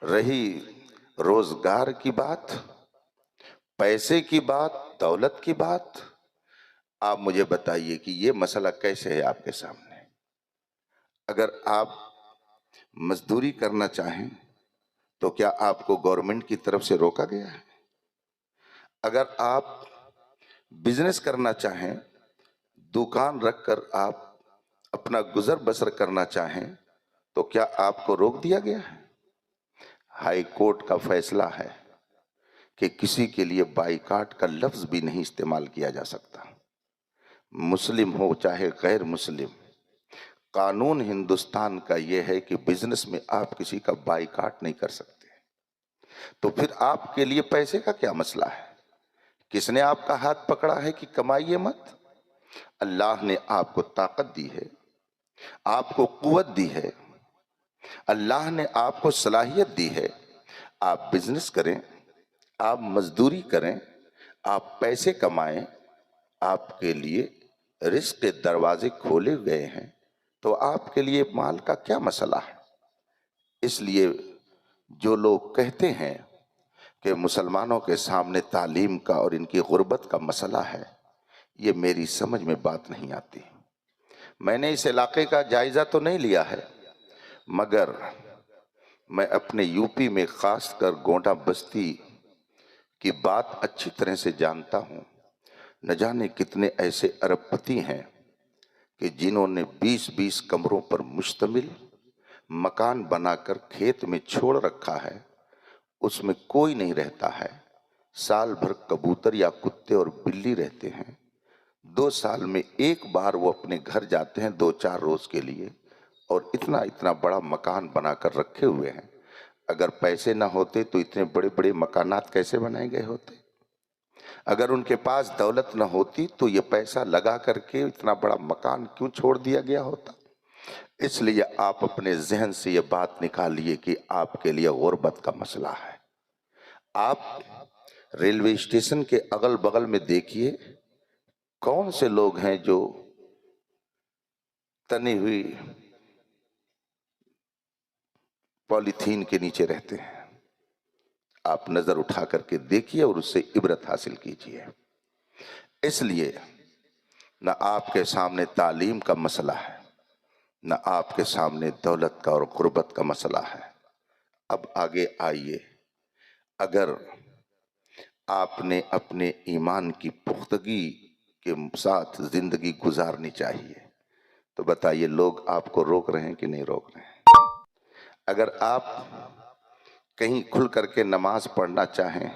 رہی روزگار کی بات، پیسے کی بات، دولت کی بات، آپ مجھے بتائیے کہ یہ مسئلہ کیسے ہے آپ کے سامنے؟ اگر آپ مزدوری کرنا چاہیں تو کیا آپ کو گورنمنٹ کی طرف سے روکا گیا ہے؟ اگر آپ بزنس کرنا چاہیں، دکان رکھ کر آپ اپنا گزر بسر کرنا چاہیں تو کیا آپ کو روک دیا گیا ہے؟ ہائی کورٹ کا فیصلہ ہے کہ کسی کے لیے بائیکاٹ کا لفظ بھی نہیں استعمال کیا جا سکتا، مسلم ہو چاہے غیر مسلم۔ قانون ہندوستان کا یہ ہے کہ بزنس میں آپ کسی کا بائیکاٹ نہیں کر سکتے۔ تو پھر آپ کے لیے پیسے کا کیا مسئلہ ہے؟ کس نے آپ کا ہاتھ پکڑا ہے کہ کمائیے مت؟ اللہ نے آپ کو طاقت دی ہے، آپ کو قوت دی ہے، اللہ نے آپ کو صلاحیت دی ہے۔ آپ بزنس کریں، آپ مزدوری کریں، آپ پیسے کمائیں، آپ کے لیے رزق کے دروازے کھولے گئے ہیں، تو آپ کے لیے مال کا کیا مسئلہ ہے؟ اس لیے جو لوگ کہتے ہیں کہ مسلمانوں کے سامنے تعلیم کا اور ان کی غربت کا مسئلہ ہے، یہ میری سمجھ میں بات نہیں آتی۔ میں نے اس علاقے کا جائزہ تو نہیں لیا ہے، مگر میں اپنے یو پی میں خاص کر گونڈا بستی کی بات اچھی طرح سے جانتا ہوں۔ نہ جانے کتنے ایسے ارب پتی ہیں کہ جنہوں نے 20-20 کمروں پر مشتمل مکان بنا کر کھیت میں چھوڑ رکھا ہے، اس میں کوئی نہیں رہتا ہے۔ سال بھر کبوتر یا کتے اور بلی رہتے ہیں، 2 سال میں ایک بار وہ اپنے گھر جاتے ہیں 2-4 روز کے لیے، اور اتنا بڑا مکان بنا کر رکھے ہوئے ہیں۔ اگر پیسے نہ ہوتے تو اتنے بڑے بڑے مکانات کیسے بنائے گئے ہوتے؟ اگر ان کے پاس دولت نہ ہوتی تو یہ پیسہ لگا کر کے اتنا بڑا مکان کیوں چھوڑ دیا گیا ہوتا؟ اس لیے آپ اپنے ذہن سے یہ بات نکالیے کہ آپ کے لیے غربت کا مسئلہ ہے۔ آپ ریلوے اسٹیشن کے اگل بغل میں دیکھیے کون سے لوگ ہیں جو تنی ہوئی پولیتھین کے نیچے رہتے ہیں۔ آپ نظر اٹھا کر کے دیکھیے اور اس سے عبرت حاصل کیجیے۔ اس لیے نہ آپ کے سامنے تعلیم کا مسئلہ ہے، نہ آپ کے سامنے دولت کا اور غربت کا مسئلہ ہے۔ اب آگے آئیے، اگر آپ نے اپنے ایمان کی پختگی کے ساتھ زندگی گزارنی چاہیے تو بتائیے لوگ آپ کو روک رہے ہیں کہ نہیں روک رہے ہیں؟ اگر آپ کہیں کھل کر کے نماز پڑھنا چاہیں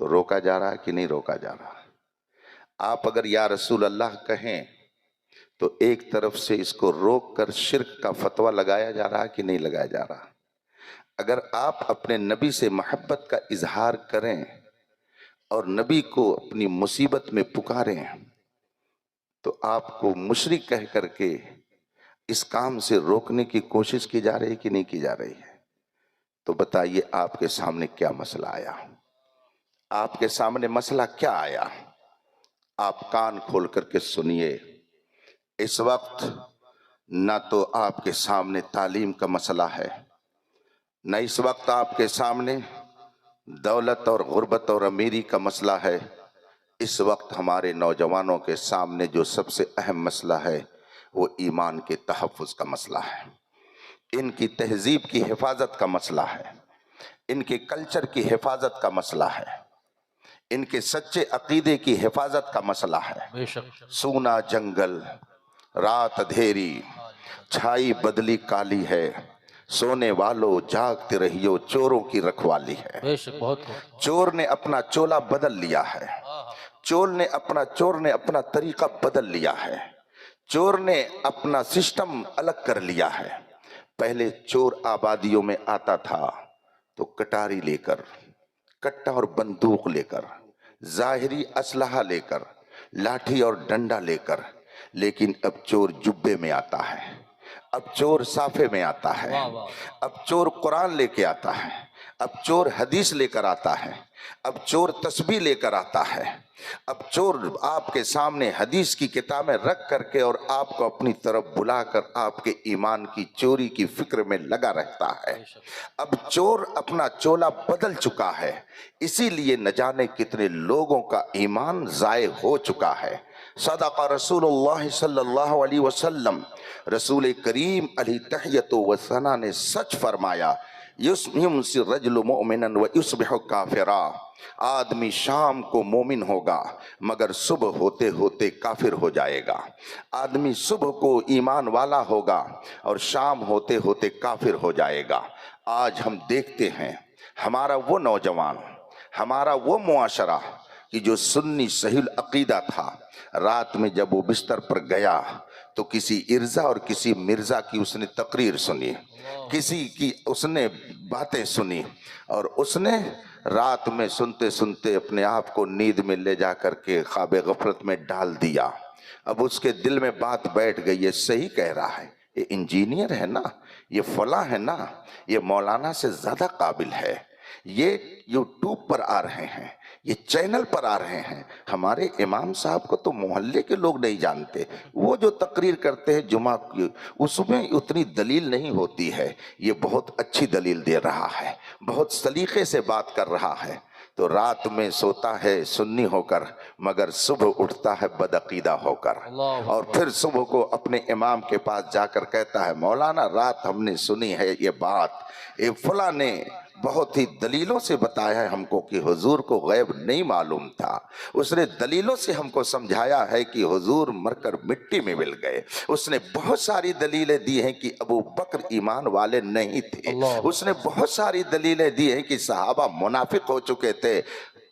تو روکا جا رہا ہے کہ نہیں روکا جا رہا؟ آپ اگر یا رسول اللہ کہیں تو ایک طرف سے اس کو روک کر شرک کا فتویٰ لگایا جا رہا ہے کہ نہیں لگایا جا رہا؟ اگر آپ اپنے نبی سے محبت کا اظہار کریں اور نبی کو اپنی مصیبت میں پکاریں تو آپ کو مشرک کہہ کر کے اس کام سے روکنے کی کوشش کی جا رہی ہے کہ نہیں کی جا رہی ہے؟ تو بتائیے آپ کے سامنے کیا مسئلہ آیا؟ آپ کے سامنے مسئلہ کیا آیا؟ آپ کان کھول کر کے سنیے۔ اس وقت نہ تو آپ کے سامنے تعلیم کا مسئلہ ہے، نہ اس وقت آپ کے سامنے دولت اور غربت اور امیری کا مسئلہ ہے۔ اس وقت ہمارے نوجوانوں کے سامنے جو سب سے اہم مسئلہ ہے وہ ایمان کے تحفظ کا مسئلہ ہے، ان کی تہذیب کی حفاظت کا مسئلہ ہے، ان کے کلچر کی حفاظت کا مسئلہ ہے، ان کے سچے عقیدے کی حفاظت کا مسئلہ ہے۔ سونا جنگل رات اندھیری، چھائی بدلی کالی ہے، سونے والو جاگتے رہیو چوروں کی رکھوالی ہے۔ چور نے اپنا چولا بدل لیا ہے، چور نے اپنا طریقہ بدل لیا ہے، چور نے اپنا سسٹم الگ کر لیا ہے۔ پہلے چور آبادیوں میں آتا تھا تو کٹاری لے کر، کٹا اور بندوق لے کر، ظاہری اسلحہ لے کر، لاٹھی اور ڈنڈا لے کر، لیکن اب چور جبے میں آتا ہے، اب چور صافے میں آتا ہے، اب چور قرآن لے کے آتا ہے، اب چور حدیث لے کر آتا ہے، اب چور تسبیح لے کر آتا ہے، اب چور آپ کے سامنے حدیث کی کتابیں رکھ کر کے اور آپ کو اپنی طرف بلا کر آپ کے ایمان کی چوری کی فکر میں لگا رہتا ہے۔ اب چور اپنا چولا بدل چکا ہے، اسی لیے نہ جانے کتنے لوگوں کا ایمان ضائع ہو چکا ہے۔ صدق رسول اللہ صلی اللہ علیہ وسلم، رسول کریم علیہ تحیت و ثنا نے سچ فرمایا، یمسی الرجل مؤمنا ویصبح کافرا، آدمی شام کو مومن ہوگا مگر صبح ہوتے ہوتے کافر ہو جائے گا۔ آدمی صبح کو ایمان والا ہوگا اور شام ہوتے ہوتے کافر ہو جائے گا۔ آج ہم دیکھتے ہیں ہمارا وہ نوجوان، ہمارا وہ معاشرہ کہ جو سنی صحیح العقیدہ تھا، رات میں جب وہ بستر پر گیا تو کسی ارزا اور کسی مرزا کی اس نے تقریر سنی، کسی کی اس نے باتیں سنی، اور اس نے رات میں سنتے سنتے اپنے آپ کو نیند میں لے جا کر کے خواب غفلت میں ڈال دیا۔ اب اس کے دل میں بات بیٹھ گئی، یہ صحیح کہہ رہا ہے، یہ انجینئر ہے نا، یہ فلاں ہے نا، یہ مولانا سے زیادہ قابل ہے، یہ یوٹیوب پر آ رہے ہیں، یہ چینل پر آ رہے ہیں، ہمارے امام صاحب کو تو محلے کے لوگ نہیں جانتے، وہ جو تقریر کرتے ہیں جمعہ کی اس میں اتنی دلیل نہیں ہوتی ہے، یہ بہت اچھی دلیل دے رہا ہے، بہت سلیقے سے بات کر رہا ہے۔ تو رات میں سوتا ہے سنی ہو کر مگر صبح اٹھتا ہے بدعقیدہ ہو کر، اور پھر صبح کو اپنے امام کے پاس جا کر کہتا ہے مولانا رات ہم نے سنی ہے یہ بات، فلاں نے بہت ہی دلیلوں سے بتایا ہے ہم کو کہ حضور کو غیب نہیں معلوم تھا، اس نے دلیلوں سے ہم کو سمجھایا ہے کہ حضور مر کر مٹی میں مل گئے، اس نے بہت ساری دلیلیں دی ہیں کہ ابو بکر ایمان والے نہیں تھے، اس نے بہت ساری دلیلیں دی ہیں کہ صحابہ منافق ہو چکے تھے،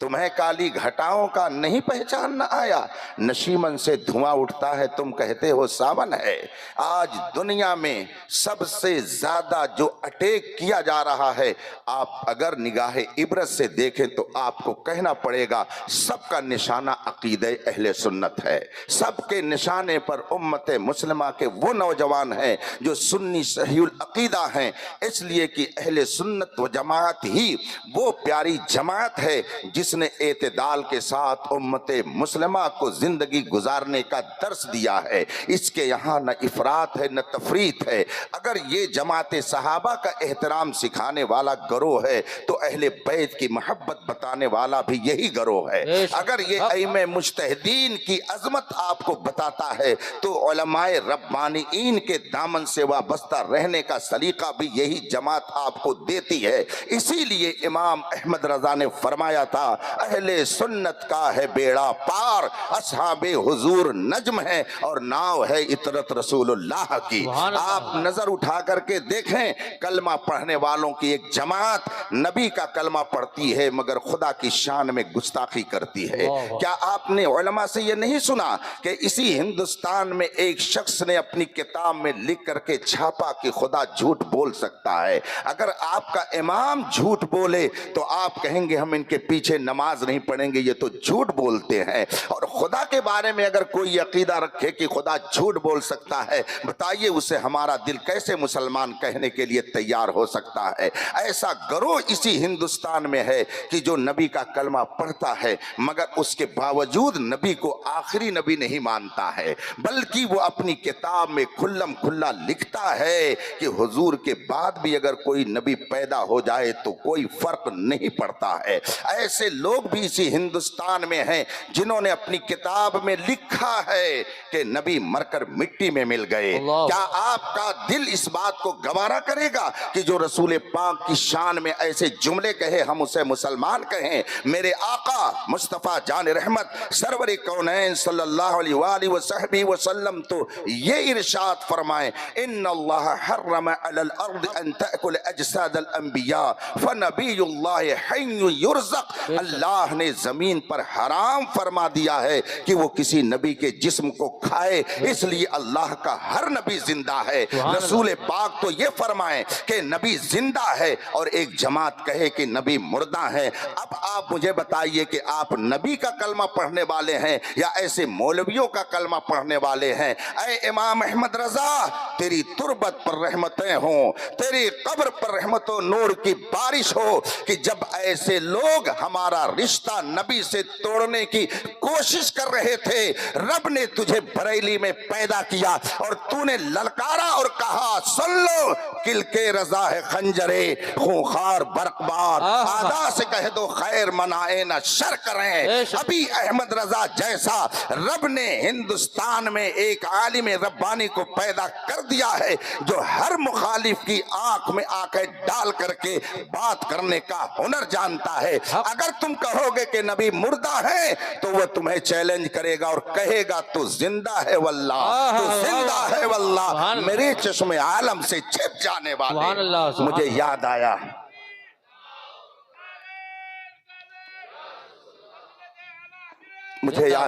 تمہیں کالی گھٹاؤں کا نہیں پہچان نہ آیا، نشیمن سے دھواں اٹھتا ہے تم کہتے ہو ساون ہے۔ آج دنیا میں سب سے زیادہ جو اٹیک کیا جا رہا ہے، آپ اگر نگاہ عبرت سے دیکھیں تو آپ کو کہنا پڑے گا سب کا نشانہ عقیدہ اہل سنت ہے، سب کے نشانے پر امت مسلمہ کے وہ نوجوان ہیں جو سنی صحیح العقیدہ ہیں، اس لیے کہ اہل سنت و جماعت ہی وہ پیاری جماعت ہے جس نے اعتدال کے ساتھ امت مسلمہ کو زندگی گزارنے کا درس دیا ہے، اس کے یہاں نہ افراط ہے نہ تفریط ہے۔ اگر یہ جماعت صحابہ کا احترام سکھانے والا گروہ ہے تو اہل بیت کی محبت بتانے والا بھی یہی گروہ ہے۔ اگر یہ ائمہ مجتہدین کی عظمت آپ کو بتاتا ہے تو علماء ربانیین کے دامن سے وابستہ رہنے کا سلیقہ بھی یہی جماعت آپ کو دیتی ہے۔ اسی لیے امام احمد رضا نے فرمایا تھا اہل سنت کا ہے بیڑا پار، اصحاب حضور نجم ہے اور ناؤ ہے اطرت رسول اللہ کی۔ آپ نظر اٹھا کر کے دیکھیں، کلمہ پڑھنے والوں کی ایک جماعت نبی کا کلمہ پڑھتی ہے مگر خدا کی شان میں گستاخی کرتی ہے۔ کیا آپ نے علماء سے یہ نہیں سنا کہ اسی ہندوستان میں ایک شخص نے اپنی کتاب میں لکھ کر کے چھاپا کہ خدا جھوٹ بول سکتا ہے؟ اگر آپ کا امام جھوٹ بولے تو آپ کہیں گے ہم ان کے پیچھے نماز نہیں پڑھیں گے، یہ تو جھوٹ بولتے ہیں۔ اور خدا کے بارے میں اگر کوئی عقیدہ رکھے کہ خدا جھوٹ بول سکتا ہے، بتائیے اسے ہمارا دل کیسے مسلمان کہنے کے لیے تیار ہو سکتا ہے؟ ایسا گروہ اسی ہندوستان میں ہے کہ جو نبی کا کلمہ پڑھتا ہے مگر اس کے باوجود نبی کو آخری نبی نہیں مانتا ہے، بلکہ وہ اپنی کتاب میں کھلم کھلا لکھتا ہے کہ حضور کے بعد بھی اگر کوئی نبی پیدا ہو جائے تو کوئی فرق نہیں پڑتا ہے۔ ایسے لوگ بھی اسی ہندوستان میں ہیں جنہوں نے اپنی کتاب میں لکھا ہے کہ نبی مر کر مٹی میں مل گئے۔ کیا آپ کا دل اس بات کو گوارا کرے گا کہ جو رسول پاک کی شان میں ایسے جملے کہے ہم اسے مسلمان کہیں؟ میرے آقا مصطفیٰ جان رحمت سرور کونین صلی اللہ علیہ وآلہ وصحبہ وسلم تو یہ ارشاد فرمائیں ان اللہ حرم علی الارض ان تأکل اجساد الانبیاء فنبی اللہ حی یرزق اللہ نے زمین پر حرام فرما دیا ہے کہ وہ کسی نبی کے جسم کو کھائے، اس لیے اللہ کا ہر نبی زندہ ہے۔ رسول پاک تو یہ فرمائیں کہ نبی زندہ ہے اور ایک جماعت کہے کہ نبی مردہ ہے۔ اب آپ مجھے بتائیے کہ آپ نبی کا کلمہ پڑھنے والے ہیں یا ایسے مولویوں کا کلمہ پڑھنے والے ہیں؟ اے امام احمد رضا، تیری تربت پر رحمتیں ہوں، تیری قبر پر رحمت و نور کی بارش ہو کہ جب ایسے لوگ ہمارا رشتہ نبی سے توڑنے کی کوشش کر رہے تھے، رب نے تجھے بریلی میں پیدا کیا اور تو نے للکارا اور کہا سن لو، کل کے رضا ہے خنجرے خونخوار برقبار، آدھا سے کہہ دو خیر منائے نہ شر کریں۔ ابھی احمد رضا جیسا رب نے ہندوستان میں ایک عالم ربانی کو پیدا کر دیا ہے جو ہر مخالف کی آنکھ میں آنکھیں ڈال کر کے بات کرنے کا ہنر جانتا ہے۔ اگر تم کہو گے کہ نبی مردہ ہے تو وہ تمہیں چیلنج کرے گا اور کہے گا تو زندہ ہے واللہ، تو زندہ ہے واللہ، میرے چشم عالم سے چھپ جانے والے۔ مجھے یاد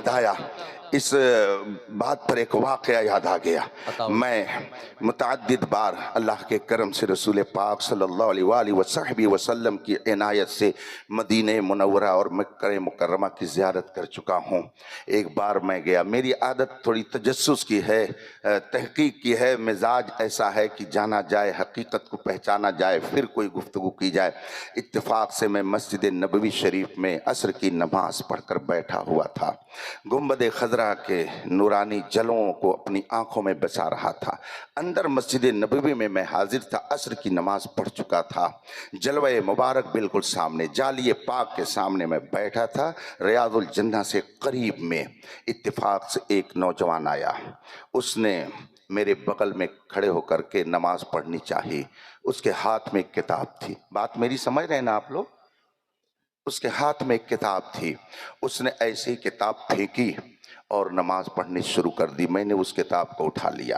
آیا اس بات پر ایک واقعہ یاد آ گیا۔ میں متعدد بار اللہ کے کرم سے رسول پاک صلی اللہ علیہ وآلہ وصحبہ وسلم کی عنایت سے مدینہ منورہ اور مکہ مکرمہ کی زیارت کر چکا ہوں۔ ایک بار میں گیا، میری عادت تھوڑی تجسس کی ہے، تحقیق کی ہے، مزاج ایسا ہے کہ جانا جائے، حقیقت کو پہچانا جائے، پھر کوئی گفتگو کی جائے۔ اتفاق سے میں مسجد نبوی شریف میں عصر کی نماز پڑھ کر بیٹھا ہوا تھا، گنبد خضرا کے نورانی جلوں کو اپنی آنکھوں میں بسا رہا تھا۔ اندر مسجد نبوی میں میں حاضر تھا، عصر کی نماز پڑھ چکا تھا، جلوہ مبارک بالکل سامنے، جالی پاک کے سامنے میں بیٹھا تھا، ریاض الجنہ سے قریب میں اتفاق سے ایک نوجوان آیا، اس نے میرے بغل میں کھڑے ہو کر کے نماز پڑھنی چاہی، اس کے ہاتھ میں ایک کتاب تھی، بات میری سمجھ رہے ہیں نا آپ لوگ؟ اس کے ہاتھ میں ایک کتاب تھی، اس نے ایسی کتاب پھینکی اور نماز پڑھنی شروع کر دی۔ میں نے اس کتاب کو اٹھا لیا،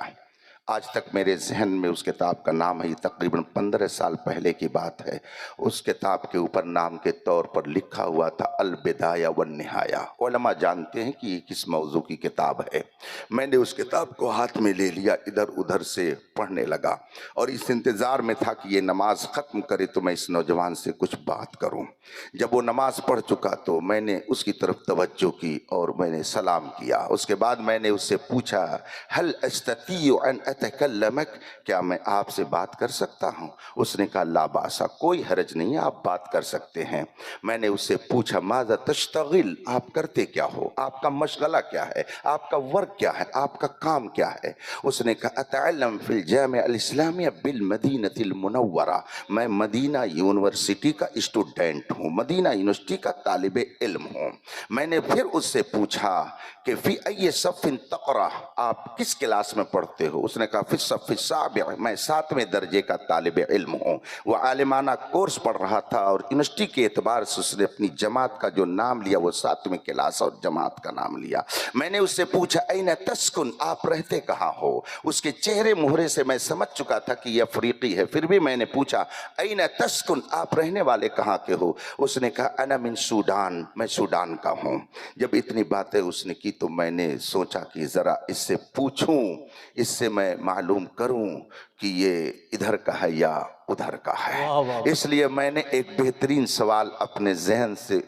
آج تک میرے ذہن میں اس کتاب کا نام ہے، یہ تقریباً 15 سال پہلے کی بات ہے۔ اس کتاب کے اوپر نام کے طور پر لکھا ہوا تھا البدایہ والنہایہ۔ علماء جانتے ہیں کہ یہ کس موضوع کی کتاب ہے۔ میں نے اس کتاب کو ہاتھ میں لے لیا، ادھر ادھر سے پڑھنے لگا اور اس انتظار میں تھا کہ یہ نماز ختم کرے تو میں اس نوجوان سے کچھ بات کروں۔ جب وہ نماز پڑھ چکا تو میں نے اس کی طرف توجہ کی اور میں نے سلام کیا۔ اس کے بعد میں نے اس سے پوچھا هل استطيع ان اتکلمک، کیا میں آپ سے بات کر سکتا ہوں؟ اس نے کہا لا باسا، کوئی حرج نہیں ہے، آپ بات کر سکتے ہیں۔ میں نے اس سے پوچھا ماذا تشتغل، آپ کرتے کیا ہو، آپ کا مشغلہ کیا ہے، آپ کا ورک کیا ہے، آپ کا کام کیا ہے؟ اس نے کہا اتعلم فی الجامع الاسلامیہ بالمدینہ المنورہ، میں مدینہ یونیورسٹی کا اسٹوڈنٹ ہوں، مدینہ یونیورسٹی کا طالب علم ہوں۔ میں نے پھر اس سے پوچھا کہ فی ای صف تقرأ، آپ کس کلاس میں پڑھتے ہو؟ اس نے کہا فی الصف السابع، میں 7ویں درجے کا طالب علم ہوں۔ وہ عالمانہ کورس پڑھ رہا تھا اور یونیورسٹی کے اعتبار سے اس نے اپنی جماعت کا جو نام لیا وہ 7ویں کلاس اور جماعت کا نام لیا۔ میں نے اس سے پوچھا این تسکن، آپ رہتے کہاں ہو؟ اس کے چہرے مہرے سے میں سمجھ چکا تھا کہ یہ افریقی ہے، پھر بھی میں نے پوچھا این تسکن، آپ رہنے والے کہاں کے ہو؟ اس نے کہا انا من سوڈان، میں سوڈان کا ہوں۔ جب اتنی باتیں اس نے کی تو میں نے سوچا کہ ذرا اس سے پوچھوں، اس سے میں معلوم کروں کہ یہ ادھر کا ہے یا ادھر کا ہے۔ اس لیے میں نے ایک بہترین سوال اپنے ذہن سے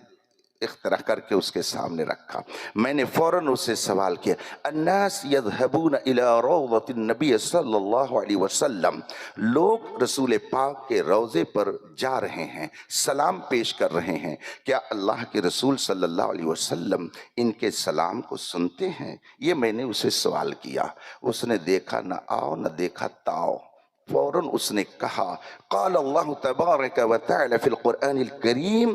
اختراع کر کے اس کے سامنے رکھا۔ میں نے فوراً اس سے سوال کیا الناس یذهبون الى روضۃ النبی صلی اللہ علیہ وسلم، لوگ رسول پاک کے روضے پر جا رہے ہیں، سلام پیش کر رہے ہیں، کیا اللہ کے رسول صلی اللہ علیہ وسلم ان کے سلام کو سنتے ہیں؟ یہ میں نے اسے سوال کیا۔ اس نے دیکھا نہ آؤ نہ دیکھا تاؤ، فوراً اس نے کہا قال اللہ تبارک و تعالی فی القرآن الکریم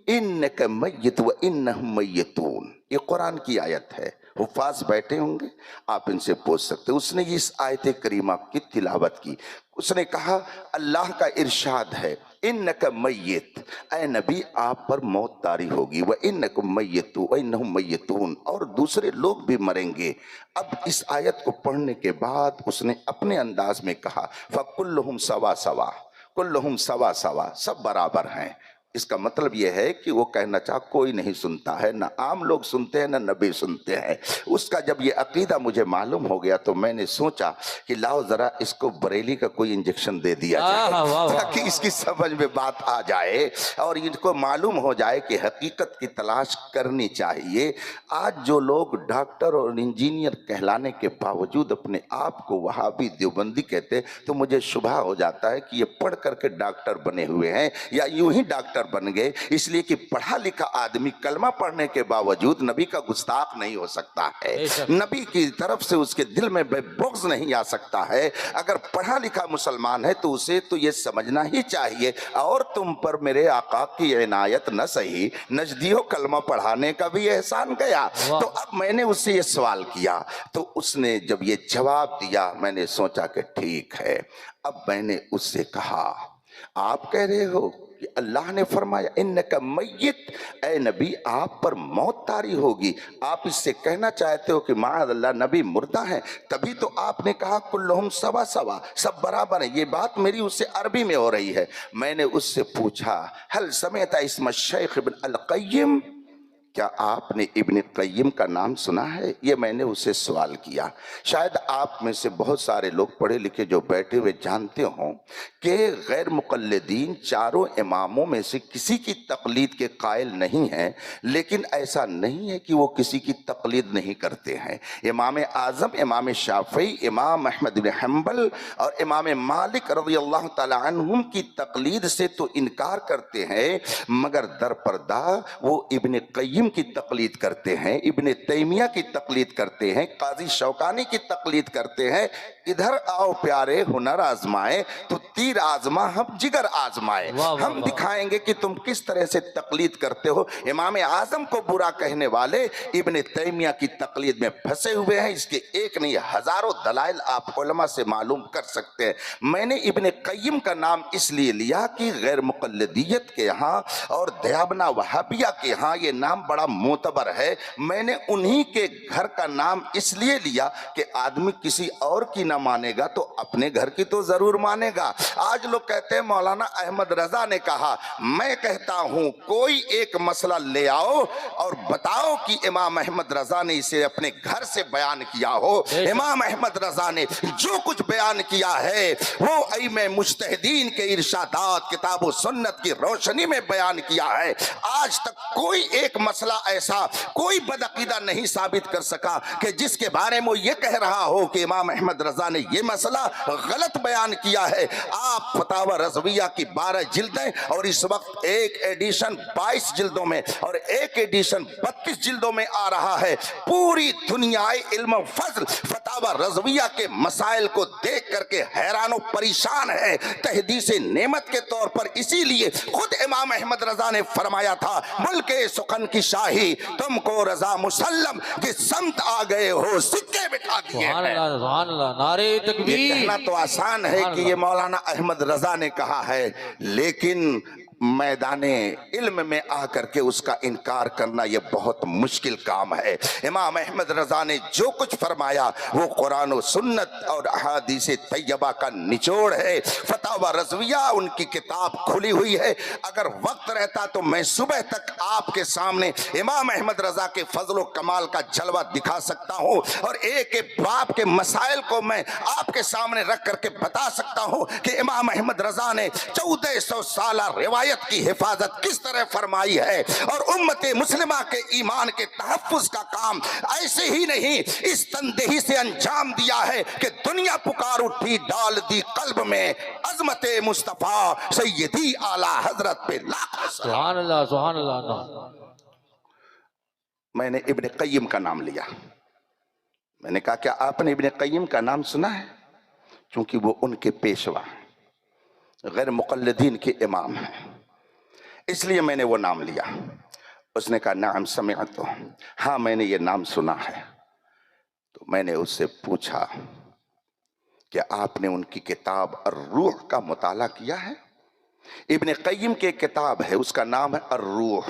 انک میت و انہم میتون، یہ قرآن کی آیت ہے، حفاظ بیٹھے ہوں گے آپ ان سے پوچھ سکتے۔ اس نے اس آیت کریمہ کی تلاوت کی، اس نے کہا اللہ کا ارشاد ہے انک میت، اے نبی آپ پر موت طاری ہوگی، وانکم میتون وانہم میتون، اور دوسرے لوگ بھی مریں گے۔ اب اس آیت کو پڑھنے کے بعد اس نے اپنے انداز میں کہا فکلہم سوا سوا، کلہم سوا سوا، سب برابر ہیں۔ اس کا مطلب یہ ہے کہ وہ کہنا چاہ کوئی نہیں سنتا ہے، نہ عام لوگ سنتے ہیں نہ نبی سنتے ہیں۔ اس کا جب یہ عقیدہ مجھے معلوم ہو گیا تو میں نے سوچا کہ لاؤ ذرا اس کو بریلی کا کوئی انجیکشن دے دیا جائے تاکہ اس کی سمجھ میں بات آ جائے اور ان کو معلوم ہو جائے کہ حقیقت کی تلاش کرنی چاہیے۔ آج جو لوگ ڈاکٹر اور انجینئر کہلانے کے باوجود اپنے آپ کو وہابی دیوبندی کہتے تو مجھے شبہ ہو جاتا ہے کہ یہ پڑھ کر کے ڈاکٹر بنے ہوئے ہیں یا یوں ہی ڈاکٹر بن گئے، اس لیے کہ پڑھا لکھا آدمی کلمہ پڑھنے کے باوجود نبی کا گستاخ نہیں ہو سکتا ہے، نبی کی طرف سے اس کے دل میں بغض نہیں آ سکتا ہے۔ اگر پڑھا لکھا مسلمان ہے تو اسے تو یہ سمجھنا ہی چاہیے اور تم پر میرے آقا کی عنایت نہ سہی، نجدیوں کلمہ پڑھانے کا بھی احسان گیا۔ تو اب میں نے اس سے یہ سوال کیا تو اس نے جب یہ جواب دیا میں نے سوچا کہ ٹھیک ہے۔ اب میں نے اس سے کہا آپ کہہ رہے ہو کہ اللہ نے فرمایا انکا میت، اے نبی آپ پر موت طاری ہوگی، آپ اس سے کہنا چاہتے ہو کہ معاذ اللہ نبی مردہ ہیں، تبھی تو آپ نے کہا کلہم سوا سوا، سب برابر ہیں۔ یہ بات میری اس سے عربی میں ہو رہی ہے۔ میں نے اس سے پوچھا هل سمعت اسم الشیخ ابن القیم، کیا آپ نے ابن قیم کا نام سنا ہے؟ یہ میں نے اسے سوال کیا۔ شاید آپ میں سے بہت سارے لوگ پڑھے لکھے جو بیٹھے ہوئے جانتے ہوں کہ غیر مقلدین چاروں اماموں میں سے کسی کی تقلید کے قائل نہیں ہیں، لیکن ایسا نہیں ہے کہ وہ کسی کی تقلید نہیں کرتے ہیں۔ امام اعظم، امام شافعی، امام احمد بن حنبل اور امام مالک رضی اللہ تعالی عنہم کی تقلید سے تو انکار کرتے ہیں، مگر در پردہ وہ ابن قیم کی تقلید کرتے ہیں، ابن تیمیہ کی تقلید کرتے ہیں، قاضی شوکانی کی تقلید کرتے ہیں۔ ادھر آؤ پیارے ہنر آزمائے تو تیر آزما ہم جگر آزمائے، ہم دکھائیں گے کہ تم کس طرح سے تقلید کرتے ہو۔ امام اعظم کو برا کہنے والے ابن تیمیہ کی تقلید میں پھنسے ہوئے ہیں، اس کے ایک نہیں ہزاروں دلائل آپ علماء سے معلوم کر سکتے ہیں۔ میں نے ابن قیم کا نام اس لیے لیا کہ غیر مقلدیت کے ہاں اور دیابنا وہابیہ کے ہاں یہ نام بڑا معتبر ہے۔ میں نے انہی کے گھر کا نام اس لیے لیا کہ آدمی کسی اور کی نہ مانے گا تو اپنے گھر کی تو ضرور مانے گا۔ آج لوگ کہتے ہیں مولانا احمد رضا نے کہا، میں کہتا ہوں کوئی ایک مسئلہ لے آؤ اور بتاؤ کہ امام احمد رضا نے اسے اپنے گھر سے بیان کیا ہو۔ امام احمد رضا نے جو کچھ بیان کیا ہے وہ ائمہ مجتہدین کے ارشادات کتاب و سنت کی روشنی میں بیان کیا ہے۔ آج تک کوئی ایک مسئلہ ایسا کوئی بدعقیدہ نہیں ثابت کر سکا کہ جس کے بارے میں وہ یہ کہہ رہا ہو کہ امام احمد رضا نے یہ مسئلہ غلط بیان کیا ہے۔ آپ فتاوی رضویہ کی 12 جلدیں اور اس وقت ایک ایڈیشن 22 جلدوں میں اور ایک ایڈیشن 32 جلدوں میں آ رہا ہے۔ پوری دنیا علم و فضل فتاوی رضویہ کے مسائل کو دیکھ کر کے حیران و پریشان ہے تحدیث نعمت کے طور پر۔ اسی لیے خود امام احمد رضا نے فرمایا تھا ملک سخن کی شاہی تم کو رضا مسلم کہ سمت آ گئے ہو سکے بٹھا دیے ہیں۔ سبحان اللہ، نعرہ تکبیر۔ یہ کہنا تو آسان ہے کہ یہ مولانا احمد رضا نے کہا ہے، لیکن میدان علم میں آ کر کے اس کا انکار کرنا یہ بہت مشکل کام ہے۔ امام احمد رضا نے جو کچھ فرمایا وہ قرآن و سنت اور احادیث طیبہ کا نچوڑ ہے۔ فتاوی رضویہ ان کی کتاب کھلی ہوئی ہے، اگر وقت رہتا تو میں صبح تک آپ کے سامنے امام احمد رضا کے فضل و کمال کا جلوہ دکھا سکتا ہوں اور ایک ایک باب کے مسائل کو میں آپ کے سامنے رکھ کر کے بتا سکتا ہوں کہ امام احمد رضا نے 1400 سالہ روایت کی حفاظت کس طرح فرمائی ہے اور امت مسلمہ کے ایمان کے تحفظ کا کام ایسے ہی نہیں اس تندہی سے انجام دیا ہے کہ دنیا پکار اٹھی ڈال دی قلب میں عظمت مصطفیٰ سیدی اعلیٰ حضرت پہ لاکھوں سلام۔ سبحان اللہ، سبحان اللہ۔ میں نے ابن قیم کا نام لیا۔ میں نے کہا کیا آپ نے ابن قیم کا نام سنا ہے؟ چونکہ وہ ان کے پیشوا غیر مقلدین کے امام ہیں، اس لیے میں نے وہ نام لیا۔ اس نے کہا نعم سمعت، ہاں میں نے یہ نام سنا ہے۔ تو میں نے اس سے پوچھا کہ آپ نے ان کی کتاب الروح کا مطالعہ کیا ہے؟ ابن قیم کی کتاب ہے، اس کا نام ہے الروح،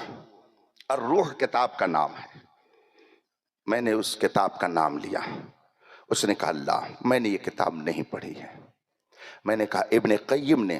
الروح کتاب کا نام ہے۔ میں نے اس کتاب کا نام لیا۔ اس نے کہا اللہ میں نے یہ کتاب نہیں پڑھی ہے۔ میں نے کہا ابن قیم نے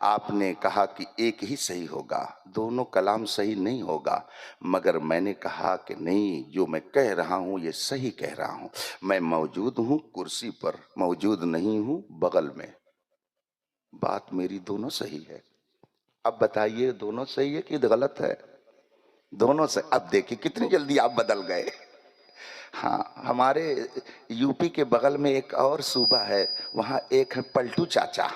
آپ نے کہا کہ ایک ہی صحیح ہوگا، دونوں کلام صحیح نہیں ہوگا، مگر میں نے کہا کہ نہیں، جو میں کہہ رہا ہوں یہ صحیح کہہ رہا ہوں۔ میں موجود ہوں کرسی پر، موجود نہیں ہوں بغل میں، بات میری دونوں صحیح ہے۔ اب بتائیے دونوں صحیح ہے کہ غلط ہے؟ دونوں سے اب دیکھیں کتنی جلدی آپ بدل گئے۔ ہاں، ہمارے یو پی کے بغل میں ایک اور صوبہ ہے، وہاں ایک ہے پلٹو چاچا،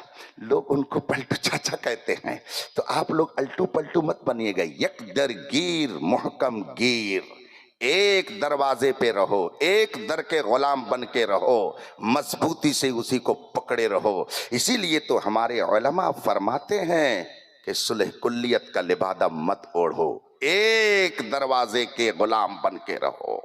لوگ ان کو پلٹو چاچا کہتے ہیں۔ تو آپ لوگ الٹو پلٹو مت بنیے گا، یک در گیر محکم گیر، ایک دروازے پہ رہو، ایک در کے غلام بن کے رہو، مضبوطی سے اسی کو پکڑے رہو۔ اسی لیے تو ہمارے علماء فرماتے ہیں کہ صلح کلیت کا لبادہ مت اوڑھو، ایک دروازے کے غلام بن کے رہو،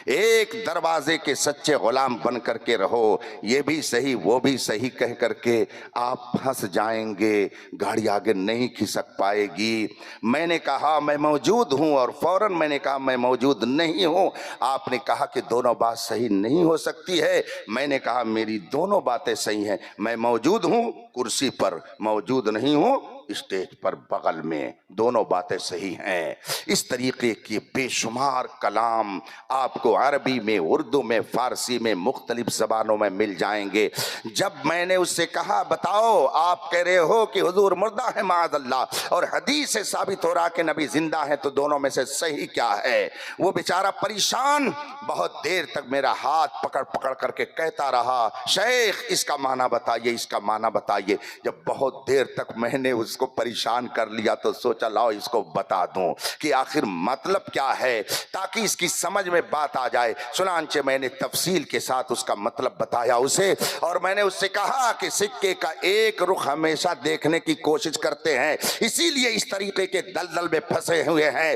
ایک دروازے کے سچے غلام بن کر کے رہو۔ یہ بھی صحیح وہ بھی صحیح کہہ کر کے آپ پھنس جائیں گے، گاڑی آگے نہیں کھسک پائے گی۔ میں نے کہا میں موجود ہوں اور فوراً میں نے کہا میں موجود نہیں ہوں۔ آپ نے کہا کہ دونوں بات صحیح نہیں ہو سکتی ہے، میں نے کہا میری دونوں باتیں صحیح ہیں، میں موجود ہوں کرسی پر، موجود نہیں ہوں اسٹیج پر بغل میں، دونوں باتیں صحیح ہیں۔ اس طریقے کے بے شمار کلام آپ کو عربی میں، اردو میں، فارسی میں، مختلف زبانوں میں مل جائیں گے۔ جب میں نے اس سے کہا بتاؤ، آپ کہہ رہے ہو کہ حضور مردہ ہے معاذ اللہ، اور حدیث سے ثابت ہو رہا کہ نبی زندہ ہے، تو دونوں میں سے صحیح کیا ہے؟ وہ بیچارہ پریشان بہت دیر تک میرا ہاتھ پکڑ پکڑ کر کے کہتا رہا، شیخ اس کا معنی بتائیے، اس کا معنی بتائیے۔ جب بہت دیر تک میں نے اس کو پریشان کر لیا تو سوچا لاؤ اس کو بتا دوں کہ آخر مطلب کیا ہے، تاکہ اس کی سمجھ میں بات آ جائے۔ چنانچہ میں نے تفصیل کے ساتھ اس کا مطلب بتایا اسے، اور میں نے اس سے کہا کہ سکے کا ایک رخ ہمیشہ دیکھنے کی کوشش کرتے ہیں، اسی لیے اس طریقے کے دلدل میں پھنسے ہوئے ہیں۔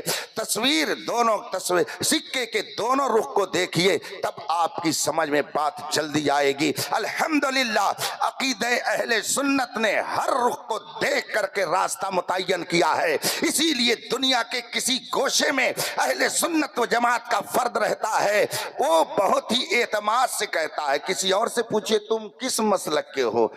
دونوں سکے کے دونوں رخ کو دیکھیے، تب آپ کی سمجھ میں بات جلدی آئے گی۔ الحمدللہ عقیدہ اہل سنت نے ہر رخ کو دیکھ کر کے راستہ متعین کیا ہے، اسی لیے دنیا کے کسی گوشے میں اہل سنت و جماعت کا فرد رہتا ہے، وہ بہت ہی اعتماد سے کہتا ہے۔ کسی اور سے پوچھئے تم کس مسلک کے ہو،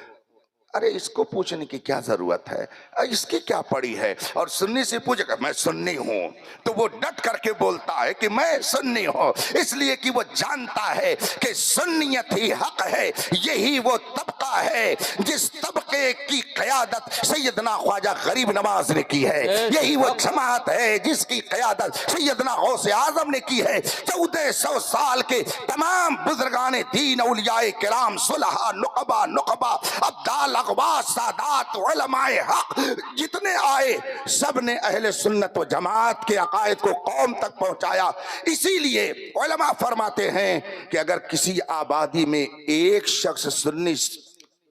ارے اس کو پوچھنے کی کیا ضرورت ہے، اس کی کیا پڑی ہے؟ اور سنی سے پوچھے کہ میں سنی ہوں، تو وہ ڈٹ کر کے بولتا ہے کہ میں سنی ہوں، اس لیے کہ وہ جانتا ہے کہ سنیت ہی حق ہے۔ یہی وہ طبقہ ہے جس طبقے کی قیادت سیدنا خواجہ غریب نواز نے کی ہے، یہی وہ جماعت ہے جس کی قیادت سیدنا غوث اعظم نے کی ہے۔ 1400 سال کے تمام بزرگان دین، اولیاء کرام، صلحاء، نقبا، ابدال، اغواث، سادات، علماء حق جتنے آئے، سب نے اہل سنت و جماعت کے عقائد کو قوم تک پہنچایا۔ اسی لیے علماء فرماتے ہیں کہ اگر کسی آبادی میں ایک شخص سنی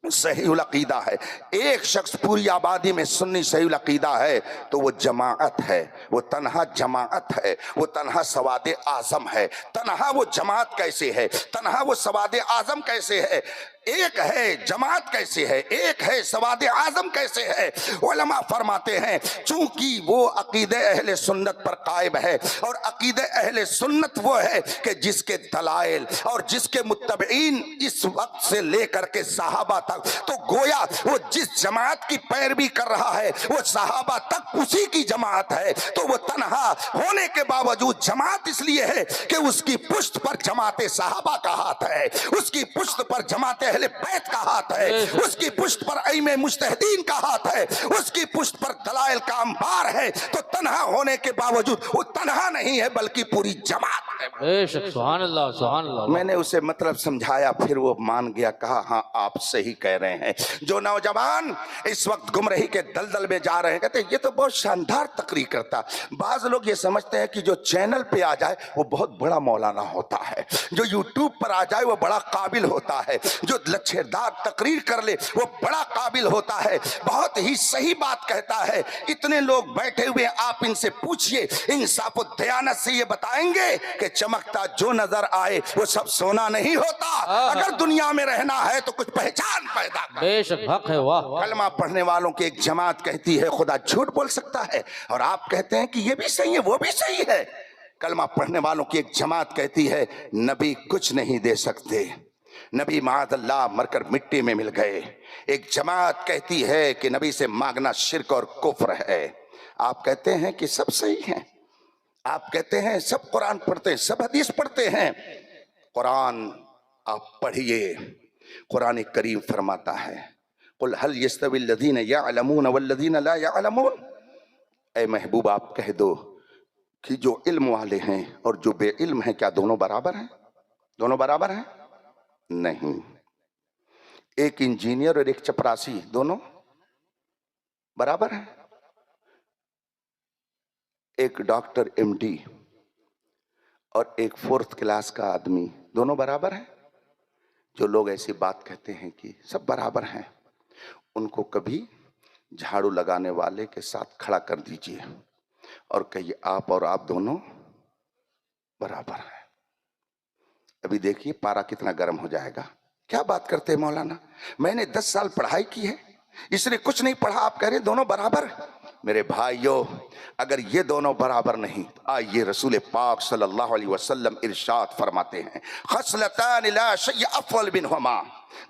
صحیح العقیدہ ہے، ایک شخص پوری آبادی میں سنی صحیح العقیدہ ہے، تو وہ جماعت ہے، وہ تنہا جماعت ہے، وہ تنہا سواد اعظم ہے۔ تنہا وہ جماعت کیسے ہے، تنہا وہ سواد اعظم کیسے ہے، ایک ہے جماعت کیسے ہے، ایک ہے سواد اعظم کیسے ہے؟ علماء فرماتے ہیں چونکہ وہ عقیدہ اہل سنت پر قائم ہے، اور عقیدہ اہل سنت وہ ہے کہ جس کے دلائل اور جس کے متبعین اس وقت سے لے کر کے صحابہ تک، تو گویا وہ جس جماعت کی پیروی کر رہا ہے وہ صحابہ تک اسی کی جماعت ہے، تو وہ تنہا ہونے کے باوجود جماعت اس لیے ہے کہ اس کی پشت پر جماعت صحابہ کا ہاتھ ہے، اس کی پشت پر جماعت اہل بیت کا ہاتھ ہے، اس کی پشت پر ائمہ مجتہدین کا ہاتھ ہے، اس کی پشت پر دلائل کا انبار ہے۔ تو تنہا ہونے کے باوجود وہ تنہا نہیں ہے بلکہ پوری جماعت ہے۔ بے شک، سبحان اللہ، سبحان اللہ۔ میں نے اسے مطلب سمجھایا، پھر وہ مان گیا، کہا ہاں آپ صحیح کہہ رہے ہیں۔ جو نوجوان اس وقت گمراہی کے دلدل میں جا رہے ہیں کہتے ہیں یہ تو بہت شاندار تقریر کرتا۔ بعض لوگ یہ سمجھتے ہیں کہ جو چینل پہ آ جائے وہ بہت بڑا مولانا ہوتا ہے، جو یوٹیوب پر آ جائے وہ بڑا قابل ہوتا ہے، جو لچھیدار تقریر کر لے وہ بڑا قابل ہوتا ہے۔ بہت ہی صحیح بات کہتا ہے۔ اتنے لوگ بیٹھے ہوئے، آپ ان سے پوچھئے، انصاف و دیانت سے یہ بتائیں گے کہ چمکتا جو نظر آئے وہ سب سونا نہیں ہوتا۔ اگر دنیا میں رہنا ہے تو کچھ پہچان پیدا کر۔ بے شک، حق ہے، واہ۔ کلمہ پڑھنے والوں کی ایک جماعت کہتی ہے خدا جھوٹ بول سکتا ہے، اور آپ کہتے ہیں کہ یہ بھی صحیح ہے وہ بھی صحیح ہے۔ کلمہ پڑھنے والوں کی ایک جماعت کہتی ہے نبی کچھ نہیں دے سکتے، نبی معاذ اللہ مر کر مٹی میں مل گئے. ایک جماعت کہتی ہے کہ نبی سے مانگنا شرک اور کفر ہے. آپ کہتے ہیں کہ سب صحیح ہیں, آپ کہتے ہیں سب قرآن پڑھتے ہیں, سب حدیث پڑھتے ہیں. قرآن آپ پڑھیے, قرآن کریم فرماتا ہے قل هل يستوي الذين يعلمون والذين لا يعلمون. اے محبوب آپ کہہ دو کہ جو علم والے ہیں اور جو بے علم ہیں کیا دونوں برابر ہیں؟ دونوں برابر ہیں؟ نہیں. ایک انجینئر اور ایک چپراسی دونوں برابر ہیں؟ ایک ڈاکٹر ایم ڈی اور ایک 4th کلاس کا آدمی دونوں برابر ہیں؟ جو لوگ ایسی بات کہتے ہیں کہ سب برابر ہیں, ان کو کبھی جھاڑو لگانے والے کے ساتھ کھڑا کر دیجئے اور کہیے آپ اور آپ دونوں برابر ہیں. ابھی دیکھیے پارا کتنا گرم ہو جائے گا. کیا بات کرتے ہیں مولانا, میں نے 10 سال پڑھائی کی ہے, اس نے کچھ نہیں پڑھا, آپ کہہ رہے ہیں دونوں برابر. میرے بھائیو, اگر یہ دونوں برابر نہیں, آئیے رسول پاک صلی اللہ علیہ وسلم ارشاد فرماتے ہیں خصلتان لا شیء افضل منہما.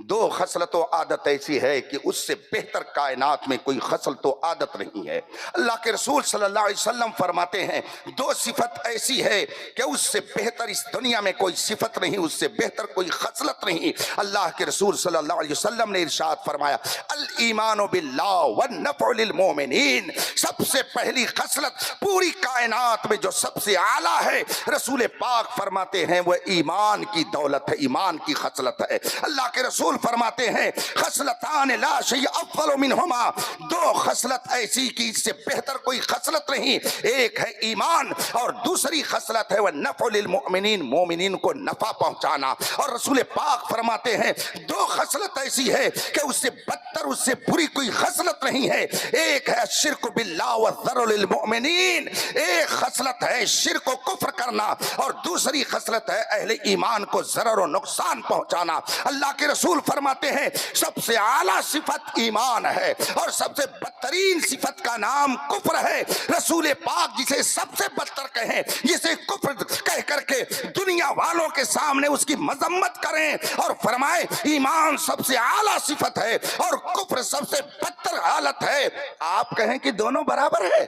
2 خصلت و عادت ایسی ہے کہ اس سے بہتر کائنات میں کوئی خصلت و عادت نہیں ہے. اللہ کے رسول صلی اللہ علیہ وسلم فرماتے ہیں 2 صفت ایسی ہے کہ اس سے بہتر اس دنیا میں کوئی صفت نہیں, اس سے بہتر کوئی خصلت نہیں. اللہ کے رسول صلی اللہ علیہ وسلم نے ارشاد فرمایا الایمان باللہ والنفع للمؤمنین. سب سے پہلی خصلت پوری کائنات میں جو سب سے اعلیٰ ہے, رسول پاک فرماتے ہیں وہ ایمان کی دولت ہے, ایمان کی خصلت ہے. اللہ کے رسول فرماتے ہیں خصلتان لا شیء افضل منہما. 2 خصلت ایسی کہ اس سے بہتر کوئی خصلت نہیں, ایک ہے ایمان اور دوسری خصلت ہے وہ نفع للمؤمنین, مومنین کو نفع پہنچانا. اور رسول پاک فرماتے ہیں 2 خصلت ایسی ہے کہ اس سے بدتر, اس سے بری کوئی خصلت نہیں ہے. ایک ہے شرک باللہ والضرر للمؤمنین, ایک خصلت ہے شرک و کفر کرنا اور دوسری خصلت ہے اہل ایمان کو ضرر و نقصان پہنچانا. اللہ کے رسول فرماتے ہیں سب سے اعلیٰ صفت ایمان ہے اور سب سے بدترین صفت کا نام کفر ہے. رسول پاک جسے سب سے بدتر کہیں, جسے کفر کہہ کر کے دنیا والوں کے سامنے اس کی مذمت کریں اور فرمائے ایمان سب سے اعلیٰ صفت ہے اور کفر سب سے بدتر حالت ہے, آپ کہیں کہ دونوں برابر ہے.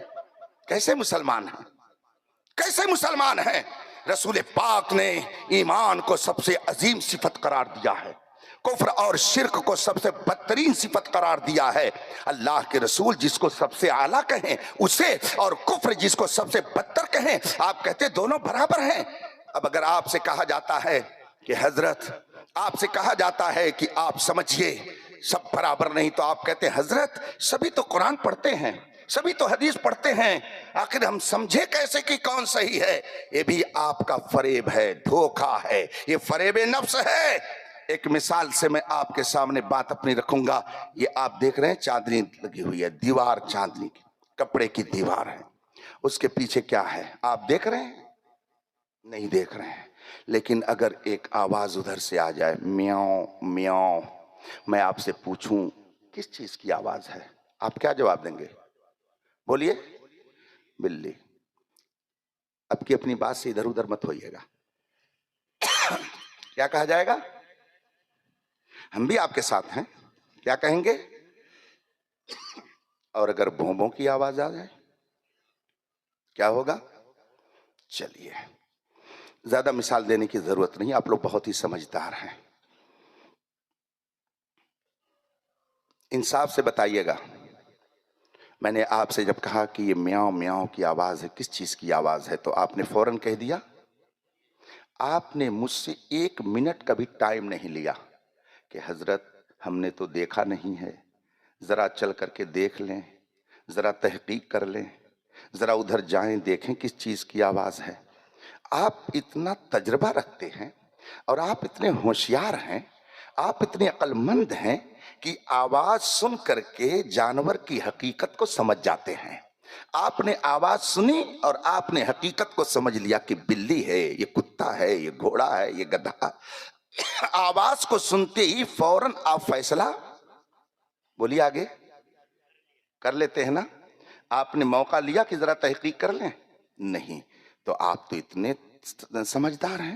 کیسے مسلمان ہیں, کیسے مسلمان ہیں؟ رسول پاک نے ایمان کو سب سے عظیم صفت قرار دیا ہے, کفر اور شرک کو سب سے بدترین صفت قرار دیا ہے. اللہ کے رسول جس کو سب سے اعلیٰ کہیں اسے, اور کفر جس کو سب سے بدتر کہیں, آپ کہتے دونوں برابر ہیں. اب اگر آپ سے کہا جاتا ہے کہ حضرت, آپ سے کہا جاتا ہے کہ آپ سمجھیے سب برابر نہیں, تو آپ کہتے ہیں حضرت سبھی تو قرآن پڑھتے ہیں, سبھی تو حدیث پڑھتے ہیں, آخر ہم سمجھے کیسے کہ کون صحیح ہے؟ یہ بھی آپ کا فریب ہے, دھوکہ ہے, یہ فریب نفس ہے. ایک مثال سے میں آپ کے سامنے بات اپنی رکھوں گا. یہ آپ دیکھ رہے ہیں چاندنی لگی ہوئی ہے, دیوار چاندنی کی, کپڑے کی دیوار ہے, اس کے پیچھے کیا ہے آپ دیکھ رہے ہیں؟ نہیں دیکھ رہے ہیں. لیکن اگر ایک آواز ادھر سے آ جائے میاؤں میاؤں, میں آپ سے پوچھوں کس چیز کی آواز ہے, آپ کیا جواب دیں گے؟ بولیے. بلی. اب کی اپنی بات سے ادھر ادھر مت ہوئیے گا. کیا کہا جائے گا؟ ہم بھی آپ کے ساتھ ہیں, کیا کہیں گے؟ اور اگر بھونبوں کی آواز آ جائے کیا ہوگا؟ چلیے زیادہ مثال دینے کی ضرورت نہیں, آپ لوگ بہت ہی سمجھدار ہیں. انصاف سے بتائیے گا, میں نے آپ سے جب کہا کہ یہ میاؤں میاؤں کی آواز ہے, کس چیز کی آواز ہے, تو آپ نے فوراً کہہ دیا. آپ نے مجھ سے 1 منٹ کا بھی ٹائم نہیں لیا کہ حضرت ہم نے تو دیکھا نہیں ہے, ذرا چل کر کے دیکھ لیں, ذرا تحقیق کر لیں, ذرا ادھر جائیں دیکھیں کس چیز کی آواز ہے. آپ اتنا تجربہ رکھتے ہیں اور آپ اتنے ہوشیار ہیں, آپ اتنے عقل مند ہیں کہ آواز سن کر کے جانور کی حقیقت کو سمجھ جاتے ہیں. آپ نے آواز سنی اور آپ نے حقیقت کو سمجھ لیا کہ بلی ہے, یہ کتا ہے, یہ گھوڑا ہے, یہ گدھا. آواز کو سنتے ہی فوراً آپ فیصلہ, بولیے آگے, کر لیتے ہیں نا. آپ نے موقع لیا کہ ذرا تحقیق کر لیں؟ نہیں. تو آپ تو اتنے سمجھدار ہیں,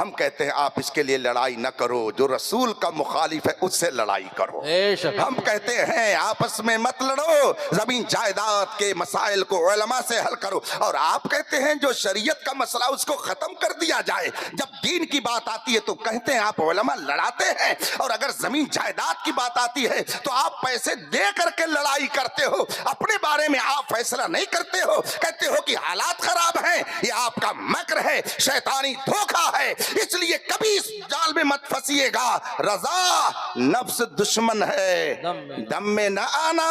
ہم کہتے ہیں آپ اس کے لیے لڑائی نہ کرو، جو رسول کا مخالف ہے اس سے لڑائی کرو۔ بے شک ہم کہتے ہیں آپس میں مت لڑو، زمین جائیداد کے مسائل کو علماء سے حل کرو، اور آپ کہتے ہیں جو شریعت کا مسئلہ اس کو ختم کر دیا جائے۔ جب دین کی بات آتی ہے تو کہتے ہیں آپ علماء لڑاتے ہیں، اور اگر زمین جائیداد کی بات آتی ہے تو آپ پیسے دے کر کے لڑائی کرتے ہو، اپنے بارے میں آپ فیصلہ نہیں کرتے ہو، کہتے ہو کہ حالات خراب ہیں، یہ آپ کا مکر ہے، شیطانی دھوکہ ہے، اس لیے کبھی اس جال میں مت پھنسیے گا۔ رضا نفس دشمن ہے، دم میں نہ آنا،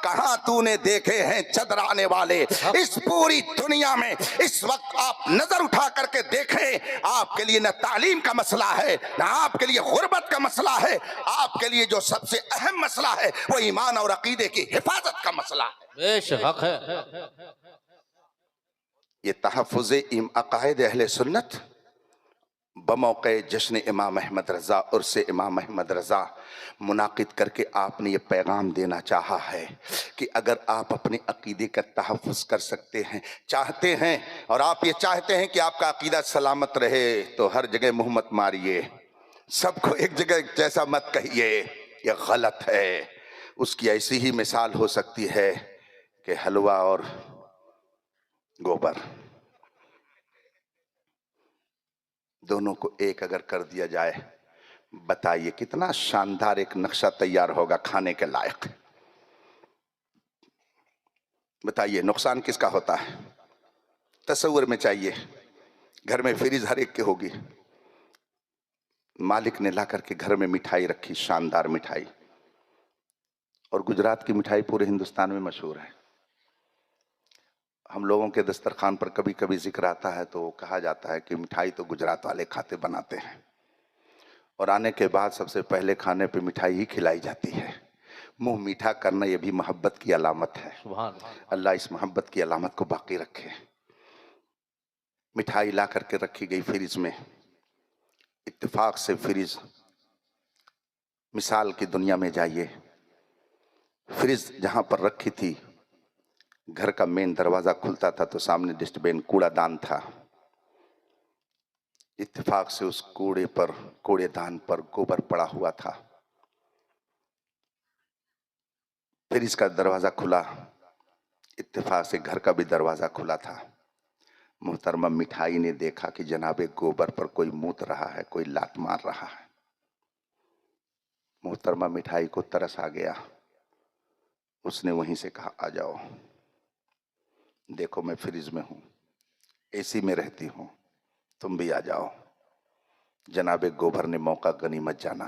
کہاں تو نے دیکھے ہیں چدرانے والے اس پوری دنیا میں۔ اس وقت آپ نظر اٹھا کر کے دیکھیں، آپ کے لیے نہ تعلیم کا مسئلہ ہے، نہ آپ کے لیے غربت کا مسئلہ ہے، آپ کے لیے جو سب سے اہم مسئلہ ہے وہ ایمان اور عقیدے کی حفاظت کا مسئلہ ہے۔ بے شک حق ہے۔ یہ تحفظ عقائد اہل سنت بموقع جشن امام احمد رضا، عرس امام احمد رضا منعقد کر کے آپ نے یہ پیغام دینا چاہا ہے کہ اگر آپ اپنے عقیدے کا تحفظ کر سکتے ہیں، چاہتے ہیں، اور آپ یہ چاہتے ہیں کہ آپ کا عقیدہ سلامت رہے، تو ہر جگہ منہ مت ماریے، سب کو ایک جگہ جیسا مت کہیے، یہ غلط ہے۔ اس کی ایسی ہی مثال ہو سکتی ہے کہ حلوہ اور گوبر دونوں کو ایک اگر کر دیا جائے، بتائیے کتنا شاندار ایک نقشہ تیار ہوگا کھانے کے لائق۔ بتائیے نقصان کس کا ہوتا ہے؟ تصور میں چاہیے، گھر میں فریج ہر ایک کی ہوگی، مالک نے لا کر کے گھر میں مٹھائی رکھی، شاندار مٹھائی، اور گجرات کی مٹھائی پورے ہندوستان میں مشہور ہے۔ ہم لوگوں کے دسترخوان پر کبھی کبھی ذکر آتا ہے تو کہا جاتا ہے کہ مٹھائی تو گجرات والے کھاتے بناتے ہیں، اور آنے کے بعد سب سے پہلے کھانے پہ مٹھائی ہی کھلائی جاتی ہے۔ منہ میٹھا کرنا یہ بھی محبت کی علامت ہے۔ سبحان اللہ۔ اللہ اس محبت کی علامت کو باقی رکھے۔ مٹھائی لا کر کے رکھی گئی فریج میں، اتفاق سے فریج، مثال کی دنیا میں جائیے، فریج جہاں پر رکھی تھی گھر کا مین دروازہ کھلتا تھا تو سامنے ڈسٹ بین کوڑا دان تھا، اتفاق سے اس کوڑے دان پر گوبر پڑا ہوا تھا۔ فریج کا دروازہ کھلا، اتفاق سے گھر کا بھی دروازہ کھلا تھا۔ محترمہ مٹھائی نے دیکھا کہ جناب گوبر پر کوئی موت رہا ہے، کوئی لات مار رہا ہے۔ محترمہ مٹھائی کو ترس آ گیا، اس نے وہیں سے کہا آ جاؤ، دیکھو میں فریج میں ہوں، اے سی میں رہتی ہوں، تم بھی آ جاؤ۔ جناب گوبر نے موقع غنیمت جانا،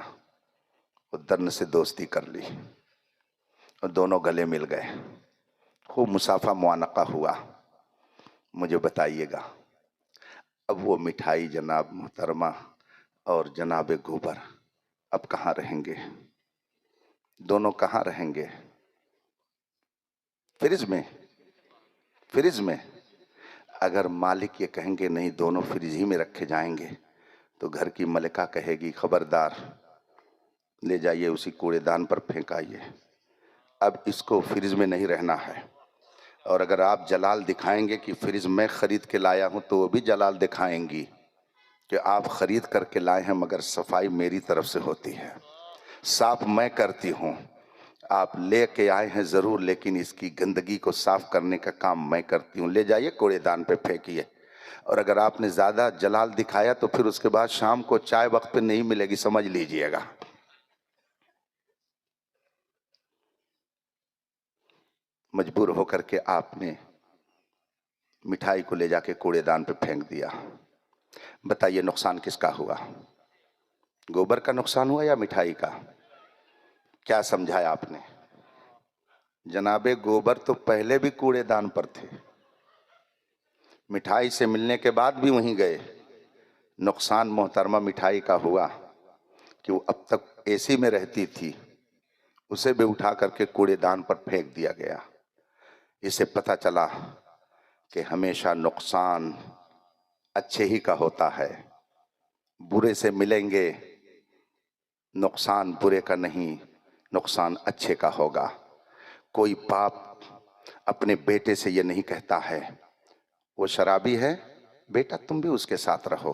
وہ درن سے دوستی کر لی اور دونوں گلے مل گئے، خوب مصافحہ معانقہ ہوا۔ مجھے بتائیے گا اب وہ مٹھائی جناب محترمہ اور جناب گوبر اب کہاں رہیں گے؟ دونوں کہاں رہیں گے؟ فریج میں۔ اگر مالک یہ کہیں گے نہیں دونوں فریج ہی میں رکھے جائیں گے تو گھر کی ملکہ کہے گی خبردار، لے جائیے اسی کوڑے دان پر پھینکائیے، اب اس کو فریج میں نہیں رہنا ہے۔ اور اگر آپ جلال دکھائیں گے کہ فریج میں خرید کے لایا ہوں تو وہ بھی جلال دکھائیں گی کہ آپ خرید کر کے لائے ہیں مگر صفائی میری طرف سے ہوتی ہے، صاف میں کرتی ہوں، آپ لے کے آئے ہیں ضرور لیکن اس کی گندگی کو صاف کرنے کا کام میں کرتی ہوں، لے جائیے کوڑے دان پہ پھینکیے۔ اور اگر آپ نے زیادہ جلال دکھایا تو پھر اس کے بعد شام کو چائے وقت پہ نہیں ملے گی، سمجھ لیجئے گا۔ مجبور ہو کر کے آپ نے مٹھائی کو لے جا کے کوڑے دان پہ پھینک دیا۔ بتائیے نقصان کس کا ہوا؟ گوبر کا نقصان ہوا یا مٹھائی کا؟ کیا سمجھایا آپ نے؟ جناب گوبر تو پہلے بھی کوڑے دان پر تھے، مٹھائی سے ملنے کے بعد بھی وہیں گئے۔ نقصان محترمہ مٹھائی کا ہوا کہ وہ اب تک اے سی میں رہتی تھی، اسے بھی اٹھا کر کے کوڑے دان پر پھینک دیا گیا۔ اسے پتہ چلا کہ ہمیشہ نقصان اچھے ہی کا ہوتا ہے، برے سے ملیں گے، نقصان برے کا نہیں، نقصان اچھے کا ہوگا۔ کوئی باپ اپنے بیٹے سے یہ نہیں کہتا ہے وہ شرابی ہے، بیٹا تم بھی اس کے ساتھ رہو،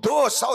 200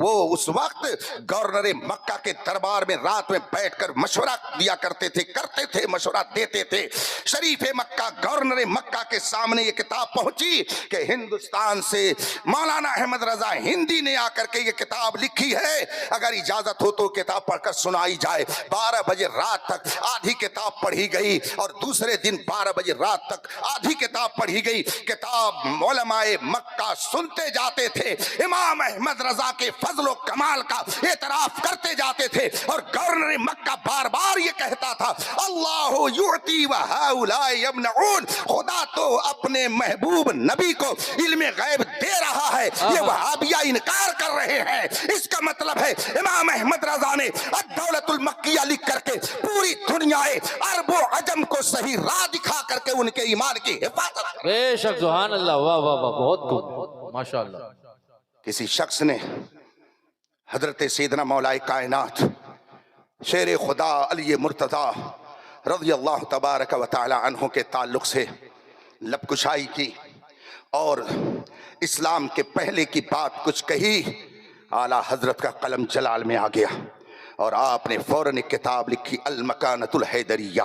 وہ اس وقت گورنر مکہ کے دربار میں رات میں بیٹھ کر مشورہ دیا کرتے تھے مشورہ دیتے تھے. شریف مکہ گورنر مکہ کے سامنے یہ کتاب پہنچی کہ ہندوستان سے مولانا احمد رضا ہندی نے آ کر کے یہ کتاب لکھی ہے, اگر اجازت ہو تو کتاب پڑھ کر سنائی جائے. 12 بجے رات تک آدھی کتاب پڑھی گئی اور دوسرے دن 12 بجے رات تک آدھی کتاب پڑھی گئی. کتاب علماء مکہ سنتے جاتے تھے, امام احمد رضا کے فضل و کمال کا اعتراف کرتے جاتے تھے, اور گورنر مکہ بار بار یہ کہتا تھا اللہ یعطی و ہؤلاء یمنعون, خدا تو اپنے محبوب نبی کو علم غیب دے رہا ہے, یہ وہابیہ انکار کر رہے ہیں. اس کا مطلب ہے امام احمد رضا نے الدولۃ المکیہ لکھ کر کے پوری دنیا عرب و عجم کو صحیح راہ دکھا کر کے ان کے ایمان کی حفاظت. بے شک سبحان اللہ, واہ واہ واہ, بہت خوب ماشاءاللہ. کسی شخص نے حضرت سیدنا مولا کائنات شیر خدا علی مرتضی رضی اللہ تبارک و تعالی عنہ کے تعلق سے لب کشائی کی اور اسلام کے پہلے کی بات کچھ کہی. اعلیٰ حضرت کا قلم جلال میں آ گیا اور آپ نے فوراً ایک کتاب لکھی المکانۃ الحیدریہ,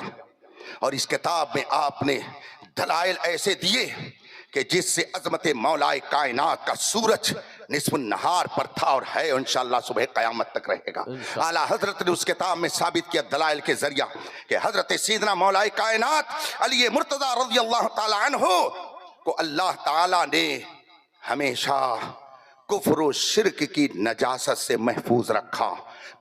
اور اس کتاب میں آپ نے دلائل ایسے دیے کہ جس سے عظمت مولا کائنات کا سورج نصف النہار پر تھا اور ہے انشاءاللہ صبح قیامت تک رہے گا. اعلیٰ حضرت نے اس کتاب میں ثابت کیا دلائل کے ذریعہ کہ حضرت سیدنا مولا کائنات علی مرتضی رضی اللہ تعالی عنہ کو اللہ تعالی نے ہمیشہ کفر و شرک کی نجاست سے محفوظ رکھا.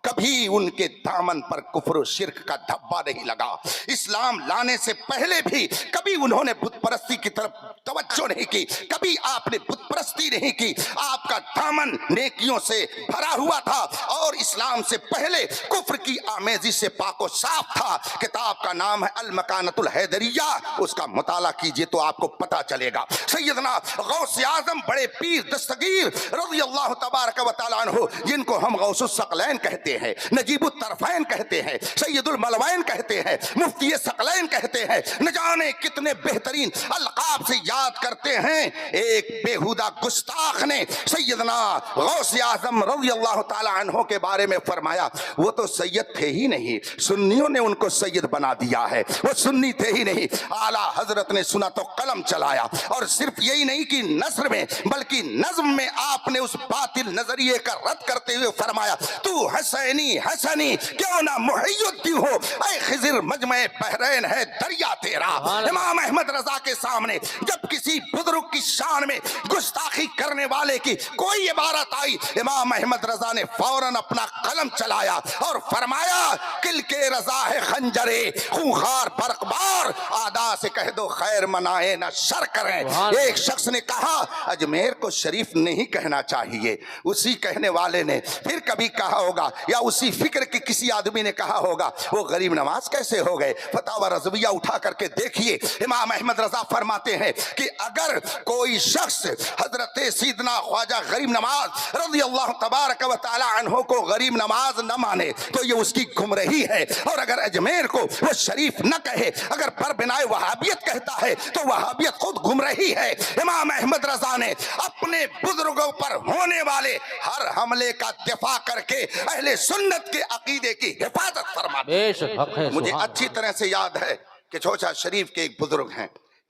کبھی ان کے دامن پر کفر و شرک کا دھبا نہیں لگا. اسلام لانے سے پہلے بھی کبھی انہوں نے بت پرستی کی طرف توجہ نہیں کی, کبھی آپ نے بت پرستی نہیں کی. آپ کا دامن نیکیوں سے بھرا ہوا تھا اور اسلام سے پہلے کفر کی آمیزش سے پاک و صاف تھا. کتاب کا نام ہے المکانۃ الحیدریہ, اس کا مطالعہ کیجئے تو آپ کو پتہ چلے گا. سیدنا غوث اعظم بڑے پیر دستگیر رضی اللہ تبارک و تعالی عنہ, جن کو ہم غوث الثقلین کہتے ہیں, نجیب الطرفین کہتے ہیں, سید الملوین کہتے ہیں, مفتی ثقلین کہتے ہیں, نہ جانے کتنے بہترین القاب سے یاد کرتے ہیں. ایک بےہودہ گستاخ نے سیدنا غوث اعظم رضی اللہ تعالی عنہ کے بارے میں فرمایا وہ تو سید تھے ہی نہیں, سنیوں نے ان کو سید بنا دیا ہے, وہ سنی تھے ہی نہیں. اعلیٰ حضرت نے سنا تو قلم چلایا, اور صرف یہی نہیں کہ نثر میں بلکہ نظم میں آپ نے اس باطل نظریے کا رد کرتے ہوئے فرمایا تو حسینی حسنی کیوں نہ محی الدین ہو, اے خضر مجمع بحرین ہے دریا تیرا. امام احمد رضا کے سامنے جب کسی بزرگ کی شان میں گستاخی کرنے والے کی کوئی عبارت آئی, امام احمد رضا نے فوراً اپنا قلم چلایا اور فرمایا کل کے رضا ہے خنجرے خونخوار برقبار, آدا سے کہہ دو خیر منائے نہ شر کریں. ایک شخص نے کہا اجمیر کو شریف نہیں کہنا چاہیے, اسی کہنے والے نے پھر کبھی کہا ہوگا یا اسی فکر کے کسی آدمی نے کہا ہوگا وہ غریب نواز کیسے ہو گئے. فتاوی رضویہ اٹھا کر کے دیکھیے, امام احمد رضا فرماتے ہیں کہ اگر کوئی شخص حضرت سیدنا خواجہ غریب نواز رضی اللہ تبارک و تعالی عنہ کو غریب نواز نہ مانے تو یہ اس کی گمراہی ہے, اور اگر اجمیر کو وہ شریف نہ کہے, اگر پر بنائے وہابیت کہتا ہے تو وہابیت خود گمراہی ہے. امام احمد رضا نے اپنے بزرگوں پر ہونے والے ہر حملے کا دفاع کر کے اہل سنت کے عقیدے کی حفاظت فرما. بے شک حق ہے. مجھے اچھی طرح سے یاد ہے کہ چوچا شریف کے ایک بزرگ ہیں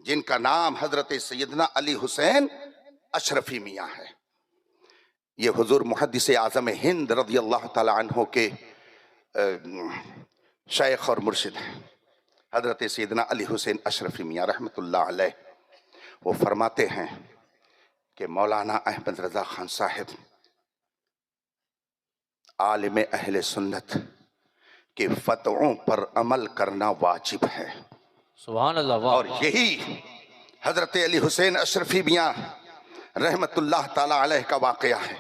جن کا نام حضرت سیدنا علی حسین اشرفی میاں ہے. یہ حضور محدث اعظم ہند رضی اللہ تعالی عنہ کے شیخ اور مرشد ہیں, حضرت سیدنا علی حسین اشرفی میاں رحمت اللہ علیہ. وہ فرماتے ہیں کہ مولانا احمد رضا خان صاحب عالم اہل سنت کے فتووں پر عمل کرنا واجب ہے. سبحان اللہ, واہ. اور یہی حضرت علی حسین اشرفی میاں رحمت اللہ تعالی علیہ کا واقعہ ہے.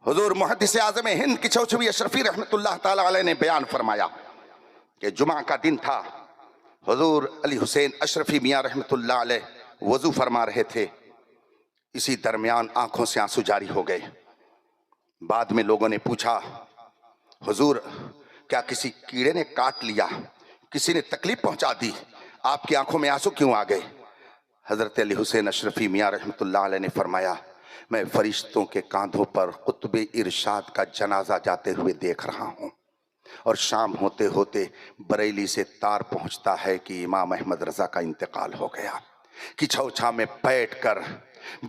حضور محدث اعظم ہند کی چوچوی اشرفی رحمت اللہ تعالی علیہ نے بیان فرمایا کہ جمعہ کا دن تھا, حضور علی حسین اشرفی میاں رحمت اللہ علیہ وضو فرما رہے تھے. اسی درمیان آنکھوں سے آنسو جاری ہو گئے. بعد میں لوگوں نے پوچھا حضور کیا کسی کیڑے نے کاٹ لیا, کسی نے تکلیف پہنچا دی, آپ کی آنکھوں میں آنسو کیوں آ گئے؟ حضرت علی حسین اشرفی میاں رحمت اللہ علیہ نے فرمایا میں فرشتوں کے کاندھوں پر قطب ارشاد کا جنازہ جاتے ہوئے دیکھ رہا ہوں، اور شام ہوتے ہوتے بریلی سے تار پہنچتا ہے کہ امام احمد رضا کا انتقال ہو گیا۔ کچھوچھا میں بیٹھ کر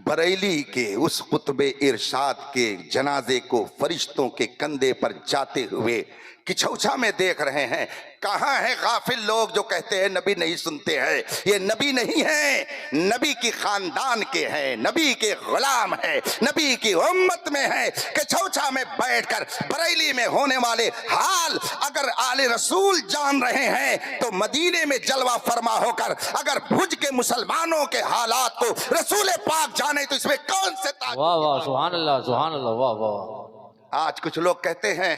بریلی کے اس قطب ارشاد کے جنازے کو فرشتوں کے کندھے پر جاتے ہوئے کچھوچھا میں دیکھ رہے ہیں۔ کہاں ہیں غافل لوگ جو کہتے ہیں نبی نہیں سنتے ہیں؟ یہ نبی نہیں ہیں، نبی کی خاندان کے ہیں، نبی کے غلام ہیں، نبی کی امت میں ہیں۔ کچھوچھا میں بیٹھ کر بریلی میں ہونے والے حال اگر آل رسول جان رہے ہیں تو مدینے میں جلوہ فرما ہو کر اگر بھج کے مسلمانوں کے حالات کو رسول پاک جانے تو اس میں کون سے تعجب؟ واہ واہ، سبحان اللہ سبحان اللہ، واہ واہ۔ آج کچھ لوگ کہتے ہیں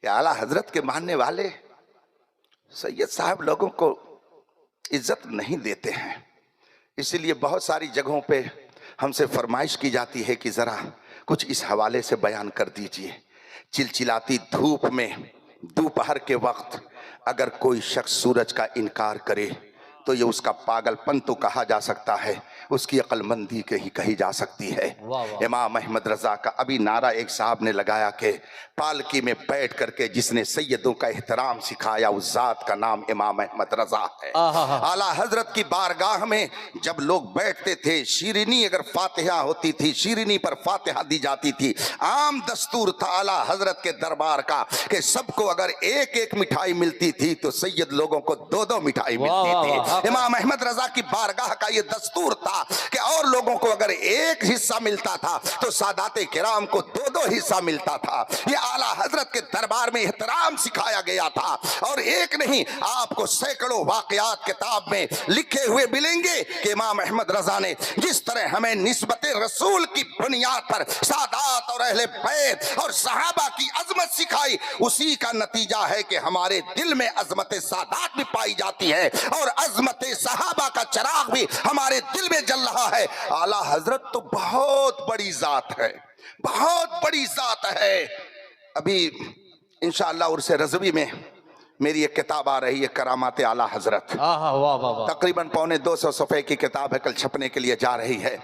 کہ اعلیٰ حضرت کے ماننے والے سید صاحب لوگوں کو عزت نہیں دیتے ہیں، اسی لیے بہت ساری جگہوں پہ ہم سے فرمائش کی جاتی ہے کہ ذرا کچھ اس حوالے سے بیان کر دیجئے۔ چلچلاتی دھوپ میں دوپہر کے وقت اگر کوئی شخص سورج کا انکار کرے تو یہ اس کا پاگل پن تو کہا جا سکتا ہے، اس کی عقل مندی کہی جا سکتی ہے۔ واہ واہ۔ امام احمد رضا کا ابھی نعرہ ایک صاحب نے لگایا کہ پالکی میں بیٹھ کر کے جس نے سیدوں کا احترام سکھایا اس ذات کا نام امام احمد رضا ہے۔ اعلیٰ حضرت کی بارگاہ میں جب لوگ بیٹھتے تھے، شیرینی اگر فاتحہ ہوتی تھی، شیرینی پر فاتحہ دی جاتی تھی، عام دستور تھا اعلیٰ حضرت کے دربار کا کہ سب کو اگر ایک ایک مٹھائی ملتی تھی تو سید لوگوں کو دو دو مٹھائی ملتی تھی۔ امام احمد رضا کی بارگاہ کا یہ دستور تھا کہ اور لوگوں کو اگر ایک حصہ ملتا تھا تو سادات کرام کو دو دو حصہ ملتا تھا۔ یہ اعلیٰ حضرت کے دربار میں احترام سکھایا گیا تھا، اور ایک نہیں آپ کو سینکڑوں واقعات کتاب میں لکھے ہوئے ملیں گے کہ امام احمد رضا نے جس طرح ہمیں نسبت رسول کی بنیاد پر سادات اور اہل بیت اور صحابہ کی عظمت سکھائی، اسی کا نتیجہ ہے کہ ہمارے دل میں عظمت سادات بھی پائی جاتی ہے اور عظمت صحابہ کا چراغ بھی ہمارے دل میں جل رہا ہے۔ اعلیٰ حضرت تو بہت بڑی ذات ہے، بہت بڑی ذات ہے۔ ابھی انشاءاللہ عرس رضوی میں میری ایک کتاب آ رہی ہے، کرامات اعلیٰ حضرت، واہ واہ واہ۔ تقریباً 250 صفحے کی کتاب ہے، کل چھپنے کے لیے جا رہی ہے۔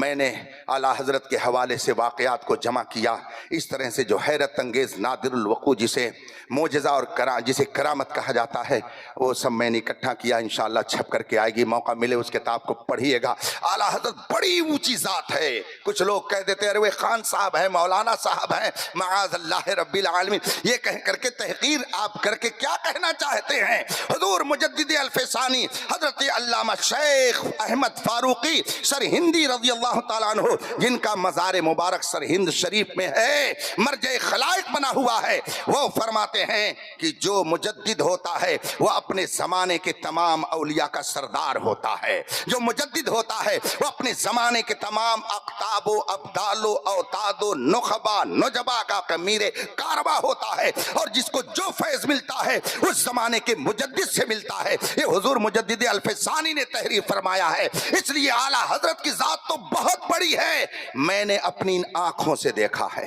میں نے اعلیٰ حضرت کے حوالے سے واقعات کو جمع کیا، اس طرح سے جو حیرت انگیز نادر الوقوع جسے معجزہ اور جسے کرامت کہا جاتا ہے وہ سب میں نے اکٹھا کیا، انشاءاللہ چھپ کر کے آئے گی، موقع ملے اس کتاب کو پڑھیے گا۔ اعلیٰ حضرت بڑی اونچی ذات ہے۔ کچھ لوگ کہہ دیتے ہیں ارے وہ خان صاحب ہیں، مولانا صاحب ہیں، معاذ اللہ رب العالمین، یہ کہہ کر کے تحقیر آپ کر کے کیا کہنا چاہتے ہیں؟ حضور مجدد الفسانی حضرت علامہ شیخ احمد فاروقی سرہندی رضی اللہ تعالیٰ عنہ، جن کا مزار مبارک سرہند شریف میں ہے، مرجع خلائق بنا ہوا ہے، وہ فرماتے ہیں کہ جو مجدد ہوتا ہے وہ اپنے زمانے کے تمام اولیاء کا سردار ہوتا ہے، جو مجدد ہوتا ہے وہ اپنے زمانے کے تمام اقطاب و ابدال و اوتاد و نخبہ نجبہ کا امیر کارواں ہوتا ہے، اور جس کو جو فیض ملتا ہے اس زمانے کے مجدد سے ملتا ہے۔ یہ حضور مجدد الفسانی نے تحریر فرمایا ہے۔ اس لیے اعلیٰ حضرت کی ذات تو بہت بڑی ہے، میں نے اپنی آنکھوں سے دیکھا ہے،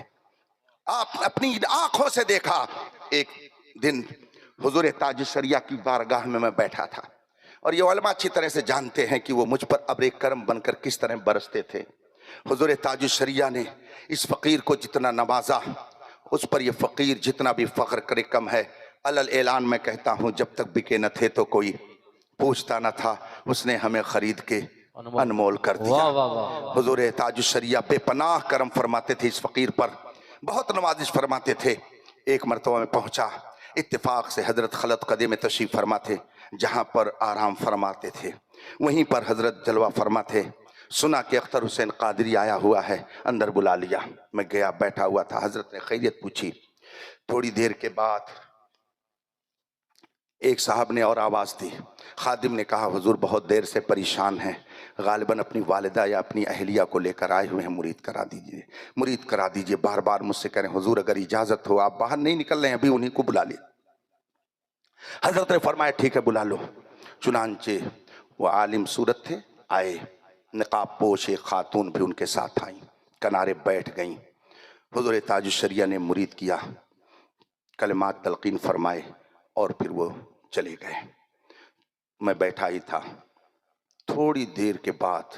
اپنی آنکھوں سے دیکھا۔ ایک دن حضور تاج الشریعہ کی بارگاہ میں بیٹھا تھا، اور یہ علماء اچھی طرح سے جانتے ہیں کہ وہ مجھ پر ابر کرم بن کر کس طرح برستے تھے۔ حضور تاج الشریعہ نے اس فقیر کو جتنا نوازا، اس پر یہ فقیر جتنا بھی فخر کرے کم ہے۔ علل اعلان میں کہتا ہوں جب تک بکے نہ تھے تو کوئی پوچھتا نہ تھا، اس نے ہمیں خرید کے انمول کر دیا۔ حضور تاج الشریعہ بے پناہ کرم فرماتے تھے اس فقیر پر، بہت نوازش فرماتے تھے۔ ایک مرتبہ میں پہنچا، اتفاق سے حضرت خلعت قدی میں تشریف فرما تھے، جہاں پر آرام فرماتے تھے وہیں پر حضرت جلوہ فرما تھے۔ سنا کہ اختر حسین قادری آیا ہوا ہے، اندر بلا لیا۔ میں گیا، بیٹھا ہوا تھا، حضرت نے خیریت پوچھی۔ تھوڑی دیر کے بعد ایک صاحب نے اور آواز دی، خادم نے کہا حضور بہت دیر سے پریشان ہیں، غالباً اپنی والدہ یا اپنی اہلیہ کو لے کر آئے ہوئے ہیں، مرید کرا دیجئے، مرید کرا دیجئے۔ بار بار مجھ سے کہہ رہے ہیں حضور اگر اجازت ہو، آپ باہر نہیں نکل رہے ہیں، ابھی انہی کو بلا لیں۔ حضرت نے فرمایا ٹھیک ہے بلا لو۔ چنانچہ وہ عالم صورت تھے، آئے، نقاب پوش ایک خاتون بھی ان کے ساتھ آئیں، کنارے بیٹھ گئیں۔ حضور تاج الشریعہ نے مرید کیا، کلمات تلقین فرمائے، اور پھر وہ چلے گئے۔ میں بیٹھا ہی تھا، تھوڑی دیر کے بعد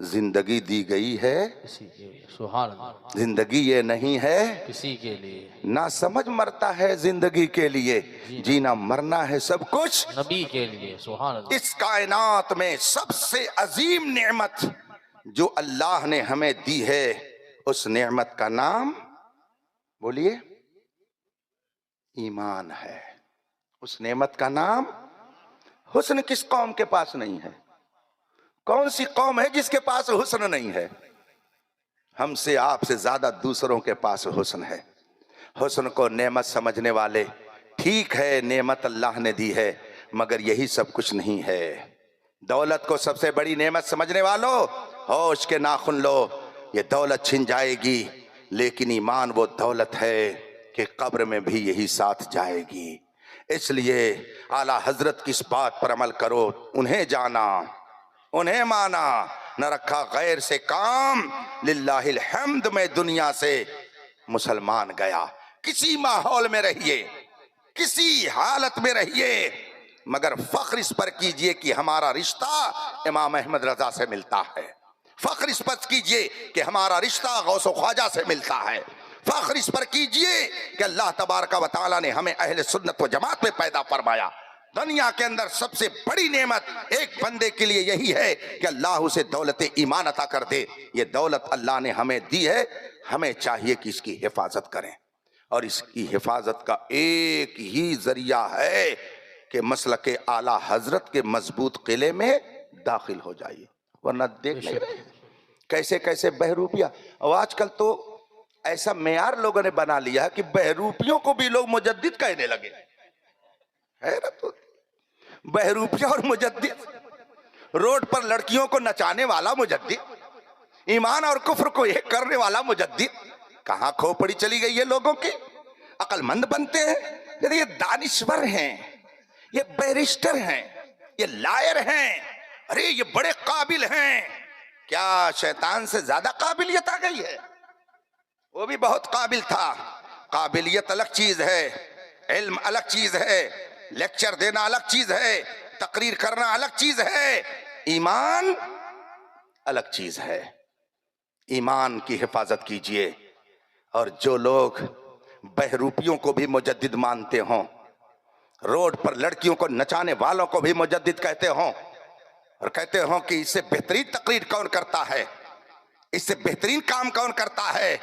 زندگی دی گئی ہے کسی کے لیے، سبحان اللہ، زندگی یہ نہیں ہے کسی کے لیے، نہ سمجھ مرتا ہے زندگی کے لیے جینا مرنا ہے سب کچھ نبی کے لیے، سبحان اللہ، اس کائنات میں سب سے عظیم نعمت جو اللہ نے ہمیں دی ہے اس نعمت کا نام بولیے ایمان ہے اس نعمت کا نام حسن کس قوم کے پاس نہیں ہے کون سی قوم ہے جس کے پاس حسن نہیں ہے ہم سے آپ سے زیادہ دوسروں کے پاس حسن ہے حسن کو نعمت سمجھنے والے ٹھیک ہے نعمت اللہ نے دی ہے مگر یہی سب کچھ نہیں ہے دولت کو سب سے بڑی نعمت سمجھنے والوں ہوش کے ناخن لو یہ دولت چھن جائے گی لیکن ایمان وہ دولت ہے کہ قبر میں بھی یہی ساتھ جائے گی اس لیے اعلیٰ حضرت کی اس بات پر عمل کرو انہیں جانا انہیں مانا نہ رکھا غیر سے کام للہ الحمد میں دنیا سے مسلمان گیا کسی ماحول میں رہیے کسی حالت میں رہیے مگر فخر اس پر کیجئے کہ ہمارا رشتہ امام احمد رضا سے ملتا ہے فخر اس پر کیجئے کہ ہمارا رشتہ غوث و خواجہ سے ملتا ہے فخر اس پر کیجئے کہ اللہ تبارک و تعالیٰ نے ہمیں اہل سنت و جماعت میں پیدا فرمایا دنیا کے اندر سب سے بڑی نعمت ایک بندے کے لیے یہی ہے کہ اللہ اسے دولت ایمان عطا کر دے یہ دولت اللہ نے ہمیں دی ہے ہمیں چاہیے کہ اس کی حفاظت کریں اور اس کی حفاظت کا ایک ہی ذریعہ ہے کہ مسلک اعلیٰ حضرت کے مضبوط قلعے میں داخل ہو جائیے ورنہ دیکھ نہیں رہے کیسے کیسے بہروپیہ اور آج کل تو ایسا معیار لوگوں نے بنا لیا کہ بہروپیوں کو بھی لوگ مجدد کہنے لگے ہے نا تو بہروپیہ اور مجدد روڈ پر لڑکیوں کو نچانے والا مجدد ایمان اور کفر کو ایک کرنے والا مجدد کہاں کھو پڑی چلی گئی ہے لوگوں کی عقل مند بنتے ہیں یہ دانشور ہیں یہ بیرسٹر ہیں یہ لائر ہیں ارے یہ بڑے قابل ہیں کیا شیطان سے زیادہ قابلیت آ گئی ہے وہ بھی بہت قابل تھا قابلیت الگ چیز ہے علم الگ چیز ہے لیکچر دینا الگ چیز ہے تقریر کرنا الگ چیز ہے ایمان الگ چیز ہے ایمان کی حفاظت کیجئے اور جو لوگ بہروپیوں کو بھی مجدد مانتے ہوں روڈ پر لڑکیوں کو نچانے والوں کو بھی مجدد کہتے ہوں اور کہتے ہوں کہ اس سے بہترین تقریر کون کرتا ہے اس سے بہترین کام کون کرتا ہے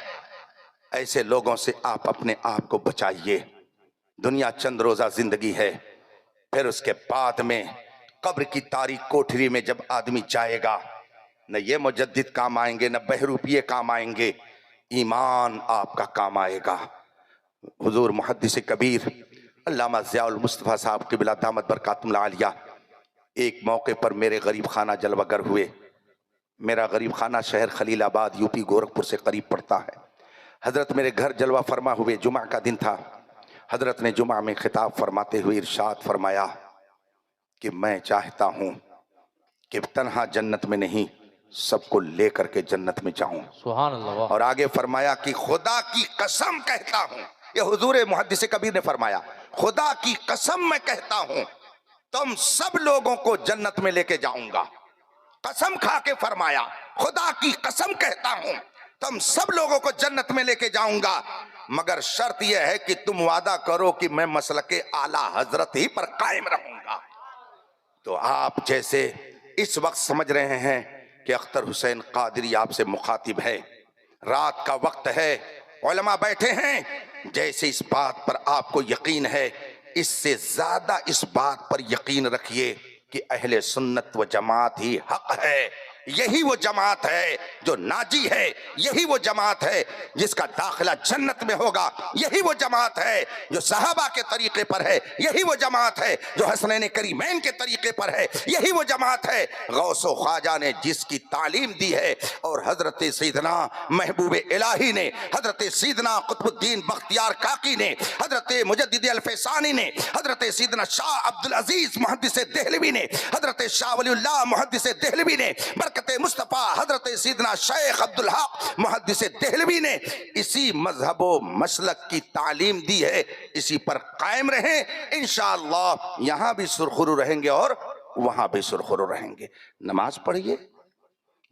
ایسے لوگوں سے آپ اپنے آپ کو بچائیے دنیا چند روزہ زندگی ہے پھر اس کے بعد میں قبر کی تاریک کوٹھری میں جب آدمی جائے گا نہ یہ مجدد کام آئیں گے نہ بہروپیے کام آئیں گے ایمان آپ کا کام آئے گا حضور محدث کبیر علامہ ضیاء المصطفیٰ صاحب قبلہ دامت برکاتہم العالیہ ایک موقع پر میرے غریب خانہ جلوہ گر ہوئے میرا غریب خانہ شہر خلیل آباد یوپی گورکھپور سے قریب پڑتا ہے حضرت میرے گھر جلوہ فرما ہوئے جمعہ کا دن تھا حضرت نے جمعہ میں خطاب فرماتے ہوئے ارشاد فرمایا کہ میں چاہتا ہوں کہ تنہا جنت میں نہیں سب کو لے کر کے جنت میں جاؤں سبحان اللہ، اور آگے فرمایا کہ خدا کی قسم کہتا ہوں یہ حضور محدث کبیر نے فرمایا خدا کی قسم میں کہتا ہوں تم سب لوگوں کو جنت میں لے کے جاؤں گا قسم کھا کے فرمایا خدا کی قسم کہتا ہوں تم سب لوگوں کو جنت میں لے کے جاؤں گا مگر شرط یہ ہے کہ تم وعدہ کرو کہ میں مسلک اعلیٰ حضرت ہی پر قائم رہوں گا تو آپ جیسے اس وقت سمجھ رہے ہیں کہ اختر حسین قادری آپ سے مخاطب ہے رات کا وقت ہے علماء بیٹھے ہیں جیسے اس بات پر آپ کو یقین ہے اس سے زیادہ اس بات پر یقین رکھیے کہ اہل سنت و جماعت ہی حق ہے یہی وہ جماعت ہے جو ناجی ہے یہی وہ جماعت ہے جس کا داخلہ جنت میں ہوگا یہی وہ جماعت ہے جو صحابہ کے طریقے پر ہے یہی وہ جماعت ہے جو حسنین کریمین کے طریقے پر ہے یہی وہ جماعت ہے غوث و خواجہ نے جس کی تعلیم دی ہے اور حضرت سیدنا محبوب الہی نے حضرت سیدنا قطب الدین بختیار کاکی نے حضرت مجدد الفیسانی نے حضرت سیدنا شاہ عبدالعزیز محدث دہلوی نے حضرت شاہ ولی اللہ محدث دہلوی نے برکت مصطفیٰ حضرت سیدنا شیخ عبدالحق محدث دہلوی نے اسی مذہب و مسلک کی تعلیم دی ہے اسی پر قائم رہیں انشاءاللہ یہاں بھی سرخرو رہیں گے اور وہاں بھی سرخرو رہیں گے نماز پڑھیے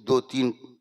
2-3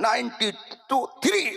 92-3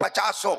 50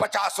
50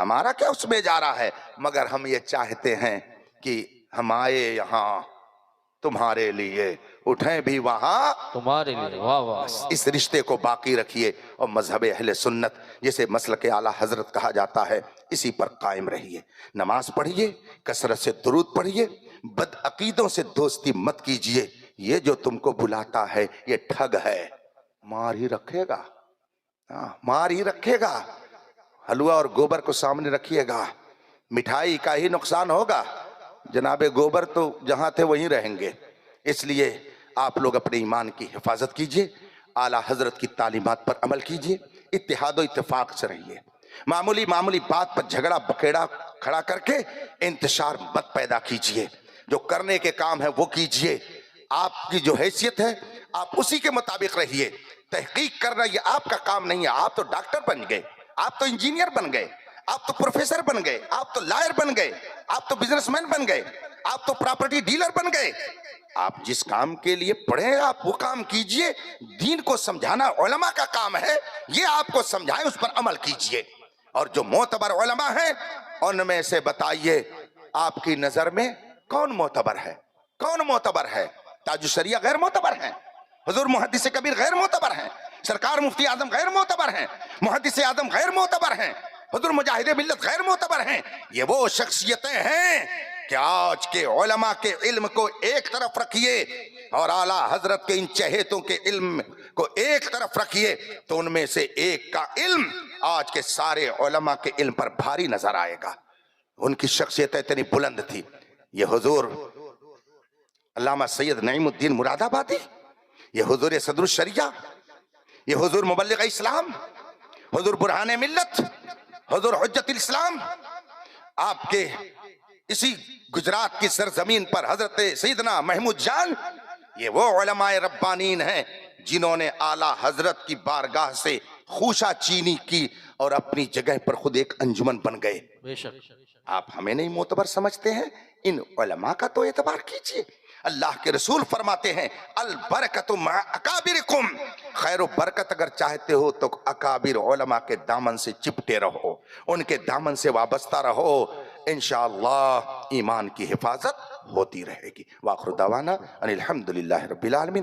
ہمارا کیا اس میں جا رہا ہے، مگر ہم یہ چاہتے ہیں کہ ہم آئے یہاں تمہارے لیے، اٹھیں بھی وہاں تمہارے لیے، واہ واہ اس رشتے کو باقی رکھیے، اور مذہب اہل سنت جسے مسلک اعلیٰ حضرت کہا جاتا ہے اسی پر قائم رہیے۔ نماز پڑھیے، کثرت سے درود پڑھیے، بد عقیدوں سے دوستی مت کیجیے، یہ جو تم کو بلاتا ہے یہ ٹھگ ہے، مار ہی رکھے گا، مار ہی رکھے گا۔ حلوہ اور گوبر کو سامنے رکھیے گا، مٹھائی کا ہی نقصان ہوگا، جناب گوبر تو جہاں تھے وہیں رہیں گے۔ اس لیے آپ لوگ اپنے ایمان کی حفاظت کیجئے، اعلیٰ حضرت کی تعلیمات پر عمل کیجئے، اتحاد و اتفاق سے رہیے، معمولی بات پر جھگڑا بکیڑا کھڑا کر کے انتشار مت پیدا کیجئے، جو کرنے کے کام ہے وہ کیجئے، آپ کی جو حیثیت ہے آپ اسی کے مطابق رہیے۔ تحقیق کرنا یہ آپ کا کام نہیں ہے، آپ تو ڈاکٹر بن گئے، آپ تو انجینئر بن گئے، آپ تو پروفیسر بن گئے، آپ تو لائر بن گئے، آپ تو بزنس مین بن گئے، آپ تو پراپرٹی ڈیلر بن گئے۔ آپ جس کام کے لیے پڑھے آپ وہ کام کیجئے، دین کو سمجھانا علماء کا کام ہے، یہ آپ کو سمجھائیں اس پر عمل کیجئے۔ اور جو معتبر علماء ہیں ان میں سے بتائیے آپ کی نظر میں کون معتبر ہے، کون معتبر ہے؟ تاج الشریعہ غیر معتبر ہیں، حضور محدث کبیر غیر معتبر ہیں، سرکار مفتی اعظم غیر معتبر ہیں، محدث اعظم غیر معتبر ہیں، حضور مجاہد ملت غیر معتبر ہیں۔ یہ وہ شخصیتیں ہیں کہ آج کے علماء کے علم کو ایک طرف رکھیے اور اعلیٰ حضرت کے ان چہیتوں کے علم کو ایک طرف رکھیے تو ان میں سے ایک کا علم آج کے سارے علماء کے علم پر بھاری نظر آئے گا۔ ان کی شخصیت اتنی بلند تھی۔ یہ حضور علامہ سید نعیم الدین مراد آبادی، یہ حضور صدر الشریعہ، یہ حضور مبلغ اسلام، حضور برہان ملت، حضور حجت الاسلام، آپ کے اسی گجرات کی سرزمین پر حضرت سیدنا محمود جان، یہ وہ علماء ربانین ہیں جنہوں نے اعلیٰ حضرت کی بارگاہ سے خوشہ چینی کی اور اپنی جگہ پر خود ایک انجمن بن گئے۔ بے شک آپ ہمیں نہیں معتبر سمجھتے ہیں، ان علماء کا تو اعتبار کیجئے۔ اللہ کے رسول فرماتے ہیں البرکت مع اکابرکم، خیر و برکت اگر چاہتے ہو تو اکابر علماء کے دامن سے چپٹے رہو، ان کے دامن سے وابستہ رہو، انشاءاللہ ایمان کی حفاظت ہوتی رہے گی۔ وآخر دعوانا ان الحمدللہ رب العالمین۔